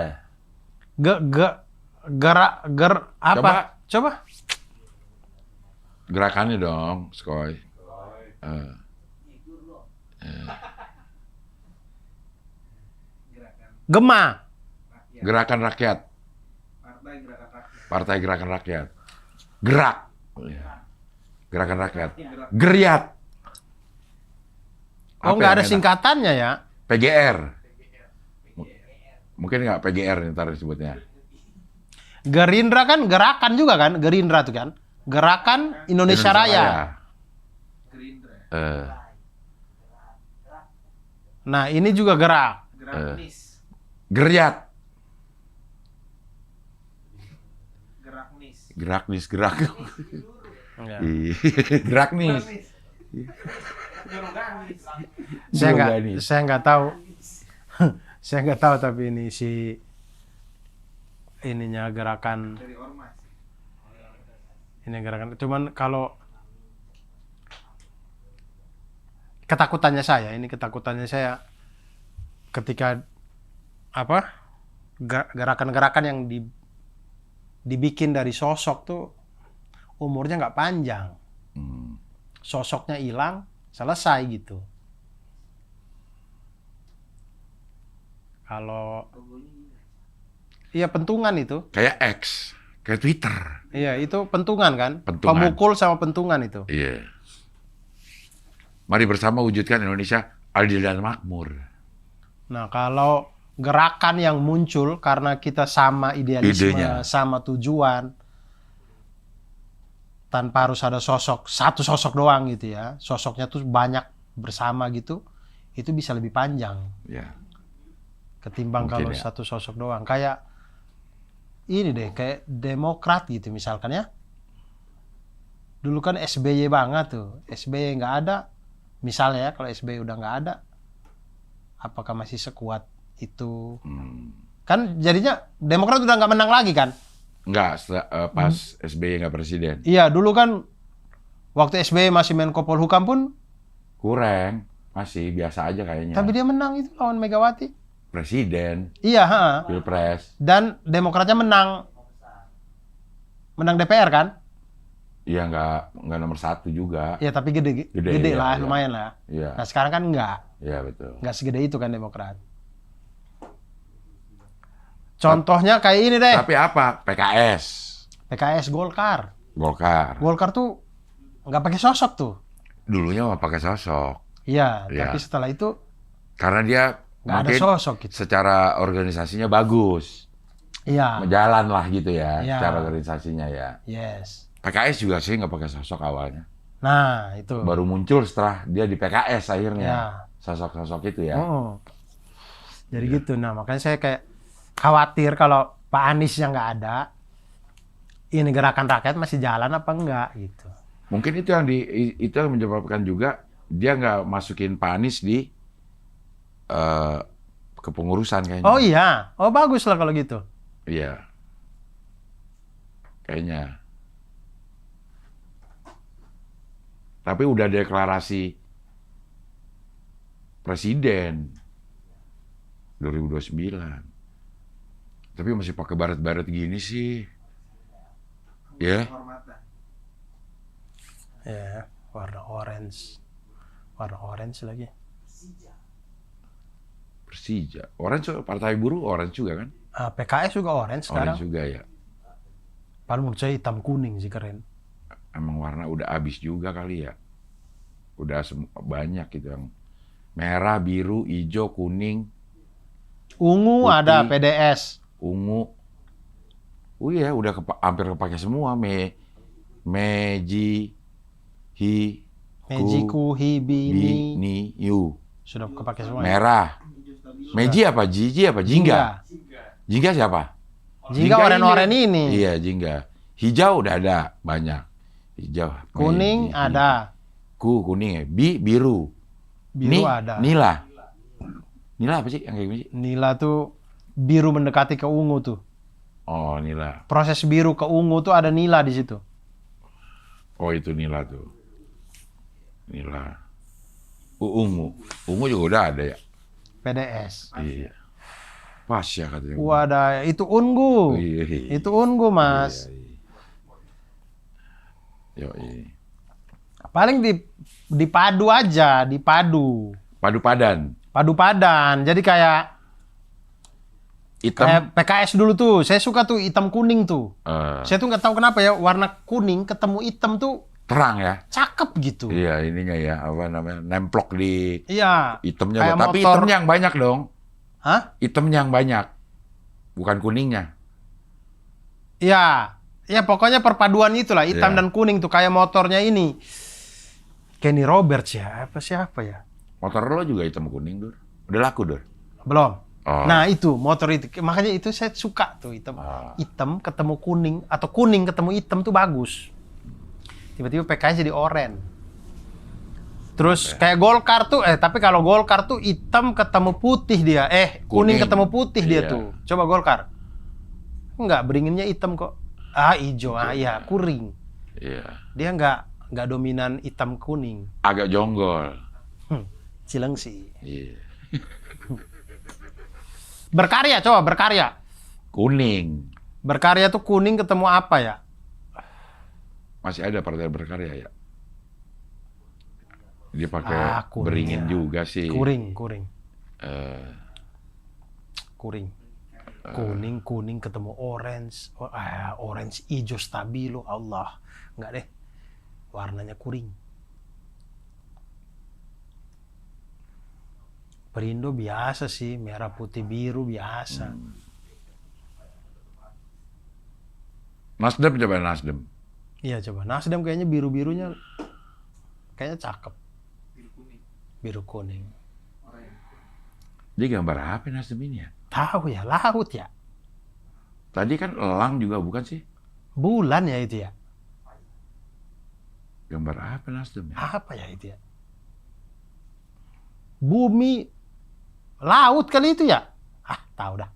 Apa? Coba.
Gerakannya dong, Skoy.
Gema.
Gerakan rakyat. Partai Gerakan Rakyat. Gerak. Gerakan rakyat. Geriat.
Oh,
Apa
nggak
yang
ada
enak?
singkatannya ya?
PGR. Mungkin nggak PGR ntar disebutnya.
Gerindra kan gerakan juga kan? Gerindra tuh kan? Gerakan Indonesia Raya. Nah, ini juga gerak.
Geriat.
Gerak nis.
Gerak.
Ya.
Gerak nih.
Saya nggak tahu. Saya nggak tahu tapi ini ininya gerakan.
Dari ormas.
Ini gerakan. Cuman kalau ketakutannya saya ketika gerakan-gerakan yang dibikin dari sosok tuh umurnya nggak panjang. Sosoknya hilang, selesai gitu. Kalau iya pentungan itu.
Kayak X, kayak Twitter.
Iya, itu pentungan kan?
Pentungan.
Pemukul sama pentungan itu.
Iya. Mari bersama wujudkan Indonesia adil dan makmur.
Nah, kalau gerakan yang muncul karena kita sama idealisme,
Idenya.
sama tujuan, tanpa harus ada satu sosok doang gitu ya. Sosoknya tuh banyak bersama gitu, itu bisa lebih panjang
Ya.
ketimbang
Mungkin
kalau
ya.
satu sosok doang. Kayak ini deh, kayak Demokrat gitu misalkan ya. Dulu kan SBY banget tuh. SBY nggak ada, misalnya ya, kalau SBY udah nggak ada, apakah masih sekuat itu? Kan jadinya Demokrat udah nggak menang lagi kan?
Enggak, pas SBY nggak presiden.
Iya, dulu kan waktu SBY masih Menko Polhukam pun,
Kurang, masih biasa aja kayaknya.
tapi dia menang itu lawan Megawati.
Presiden,
Iya, ha.
Pilpres.
Dan Demokratnya menang DPR kan?
Iya nggak nomor 1 juga.
Iya, tapi gede
Gede,
lah,
iya.
lumayan lah.
Iya,
Nah sekarang kan
iya betul.
nggak segede itu kan Demokrat. Contohnya kayak ini deh,
Tapi apa? PKS,
PKS, Golkar.
Golkar.
Golkar tuh nggak pakai sosok tuh.
Dulunya mah pakai sosok.
Iya,
Iya.
tapi setelah itu
Karena dia
nggak ada
mungkin
sosok gitu.
secara organisasinya bagus.
Iya,
Jalan lah gitu ya,
Iya.
secara organisasinya ya.
yes.
PKS juga sih nggak pakai sosok awalnya.
Nah itu.
Baru muncul setelah dia di PKS akhirnya.
Iya.
Sosok-sosok itu ya.
Oh. Jadi gitu. Nah makanya saya kayak khawatir kalau Pak Anies yang nggak ada, ini gerakan rakyat masih jalan apa enggak gitu.
Mungkin itu yang menyebabkan juga dia nggak masukin Pak Anies di kepengurusan kayaknya.
Oh iya, oh bagus lah kalau gitu.
Iya. Kayaknya. Tapi udah deklarasi presiden 2029. Tapi masih pakai baret-baret gini sih. Ya.
Kehormatan.
Ya, warna orange lagi.
Persija. Orange, Partai Buruh orange juga kan?
PKS juga orange sekarang.
Orange juga ya.
Paling menurut saya hitam kuning sih keren.
Emang warna udah habis juga kali ya. Udah banyak gitu yang merah, biru, hijau, kuning,
Ungu
putih,
ada PDS.
ungu. Oh iya, udah hampir kepake semua. Meji,
Mejiku, Hibini.
Ni, Yu.
Sudah kepake semua.
Merah. Meji apa? Jiji apa? Jingga. Jingga siapa?
Jingga oren-oren ini.
Iya, Jingga. Hijau udah ada banyak. Hijau.
Kuning
Meji,
ada.
kuning ya. Biru.
Biru ada.
Nila. Nila apa sih yang kayak gini?
Nila tuh biru mendekati ke ungu tuh.
Oh, nila.
Proses biru ke ungu tuh ada nila di situ.
Oh, itu nila tuh. Nila. Ungu. Ungu juga udah ada ya?
PDS.
Iya. Pas ya katanya.
Ada itu ungu.
Iya, iya.
Itu ungu, Mas.
Iya, iya.
Paling dipadu aja, dipadu.
Padu padan.
Padu padan. Jadi kayak
Hitam.
PKS dulu tuh. Saya suka tuh hitam kuning tuh. Saya tuh nggak tahu kenapa ya warna kuning ketemu hitam tuh
Terang ya.
cakep gitu.
Iya, ininya ya, apa namanya? Nemplok di
Iya.
hitamnya.
Kayak
Tapi
motor.
hitamnya yang banyak dong.
Hah?
Hitamnya yang banyak. Bukan kuningnya.
Iya. Ya pokoknya perpaduan itulah hitam
Iya.
dan kuning tuh kayak motornya ini. Kenny Roberts ya, siapa ya?
Motor lo juga hitam kuning, Dur. Udah laku, Dur.
Belum.
Oh.
Nah itu motor itu, makanya itu saya suka tuh hitam. Hitam ketemu kuning atau kuning ketemu hitam tuh bagus. Tiba-tiba PKS jadi oranye. Terus kayak Golkar tuh, tapi kalau Golkar tuh hitam ketemu putih dia, kuning
Kuning.
ketemu putih dia
Iya.
tuh. Coba Golkar. Enggak, beringinnya hitam kok. Hijau, iya kuring.
Iya.
Dia nggak dominan hitam kuning.
Agak jonggol.
Cilengsi.
Iya.
Berkarya, coba berkarya.
Kuning.
Berkarya tuh kuning ketemu apa ya?
Masih ada Partai Berkarya ya? Dia pakai
kuning
beringin
ya.
juga sih.
Kuring.
Eh,
Kuring. Kuning ketemu orange. Orange hijau stabilo. Allah. Enggak deh. Warnanya kuring. Perindo biasa sih, merah putih biru biasa.
Nasdem coba Nasdem.
Iya coba. Nasdem kayaknya biru-birunya kayaknya cakep. Biru kuning.
Dia gambar apa Nasdem ini ya?
Tahu ya, laut ya.
Tadi kan elang juga bukan sih?
Bulan ya itu ya.
Gambar apa Nasdem ya?
Apa ya itu ya? Bumi, laut kali itu ya? Tahu dah.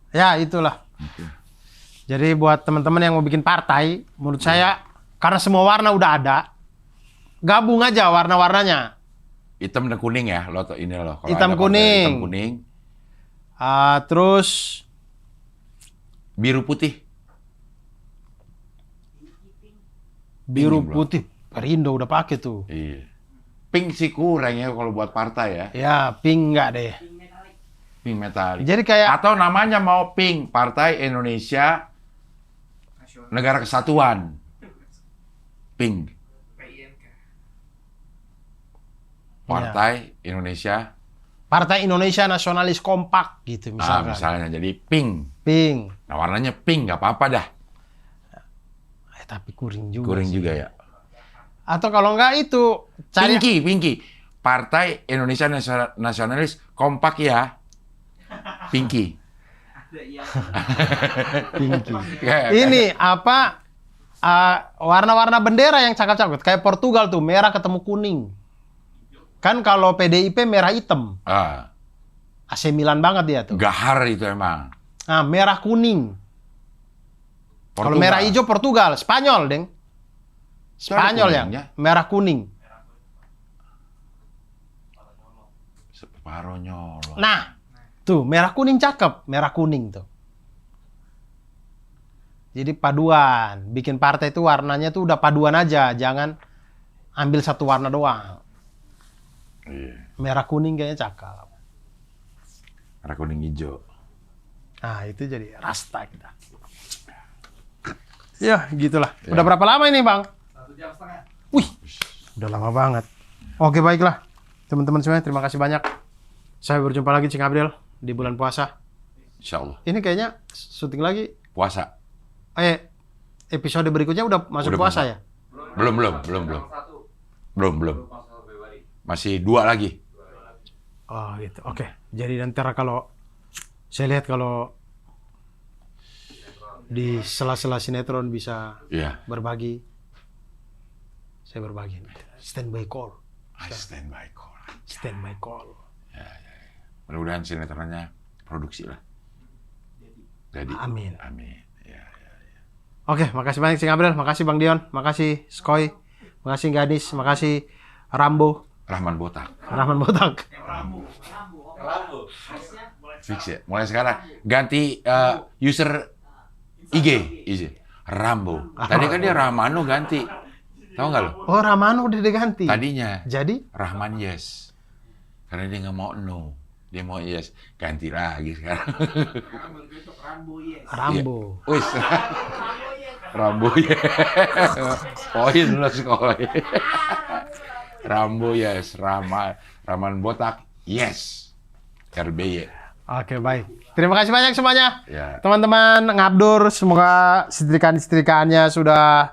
Ya itulah. Jadi buat teman-teman yang mau bikin partai, menurut saya karena semua warna udah ada, gabung aja warna-warnanya.
Hitam dan kuning ya, lo ini loh. Kalau
Hitam
ada partai
kuning.
Hitam kuning.
Terus
Biru putih.
biru
Pink, bro.
putih, Perindo udah pakai tuh.
Iya. Pink sih kurang ya kalau buat partai ya.
Ya, pink enggak deh.
Pink metalik.
Jadi kayak
Atau namanya mau Pink, Partai Indonesia Negara Kesatuan. Pink. Partai Indonesia.
Partai Indonesia Nasionalis Kompak gitu misalkan.
Misalnya jadi pink.
Pink.
Nah warnanya pink, nggak apa-apa dah.
Tapi kuring juga.
Kuring
sih.
juga ya.
Atau kalau enggak itu cari
Pinky. Partai Indonesia Nasionalis Kompak ya. Pinky.
Pinky.
Kayak-
Ini apa? Warna-warna bendera yang cakep-cakep. Kayak Portugal tuh merah ketemu kuning. Kan kalau PDIP merah hitam. AC Milan banget dia tuh.
Gahar itu emang.
Nah, merah kuning. Kalau
Portugal.
merah hijau Portugal, Spanyol, Deng. Spanyol ya,
kuningnya.
merah kuning.
Separuh nyolong.
Nah, tuh merah kuning cakep, merah kuning tuh. Jadi paduan, bikin partai itu warnanya tuh udah paduan aja, jangan ambil satu warna doang.
Iya.
Merah kuning kayaknya cakep.
Merah kuning hijau.
Nah, itu jadi rasta kita. Ya, gitulah.
Ya.
Udah berapa lama ini, Bang?
1,5 jam.
Wih, udah lama banget. Oke, baiklah. Teman-teman semuanya, terima kasih banyak. Saya berjumpa lagi, Cing Abdel, di bulan puasa.
Insya Allah.
Ini kayaknya syuting lagi.
Puasa.
Episode berikutnya udah masuk
Udah
puasa
buka.
ya?
Belum. Masih 2 lagi.
Oh gitu. Oke. Jadi nanti kalau saya lihat kalau di sela-sela sinetron bisa
Iya.
berbagi, saya berbagi. Standby call.
Standby call.
Standby call.
Mudah-mudahan sinetronnya produksi lah. Jadi.
Amin.
Ya.
Oke, makasih banyak Cing Abdel, makasih Bang Dion, makasih Skoy, makasih Gadis, makasih Rambo,
Rahman Botak.
Rahman Botak.
Fix ya. Mulai sekarang ganti user IG. Rambo. Tadi kan dia Rahmano ganti. Tahu nggak lo?
Oh, Ramano udah diganti.
Tadinya
Jadi
Rahman Yes. Karena dia nggak mau no. Dia mau yes. Ganti lagi sekarang.
Rambo.
Wis. Rambo ya. Poin lo sekolah. Rambo yes. Rahman Botak yes. RBY.
Oke, baik. Terima kasih banyak semuanya.
Ya.
Teman-teman ngabdur, semoga setrika-setrikaannya sudah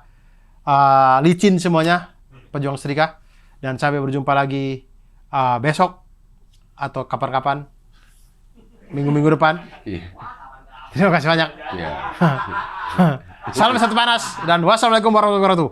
licin semuanya, pejuang setrika. Dan sampai berjumpa lagi besok atau kapan-kapan, minggu-minggu depan.
Iya.
Terima kasih banyak.
Iya.
Salam satu panas dan wassalamualaikum warahmatullahi wabarakatuh.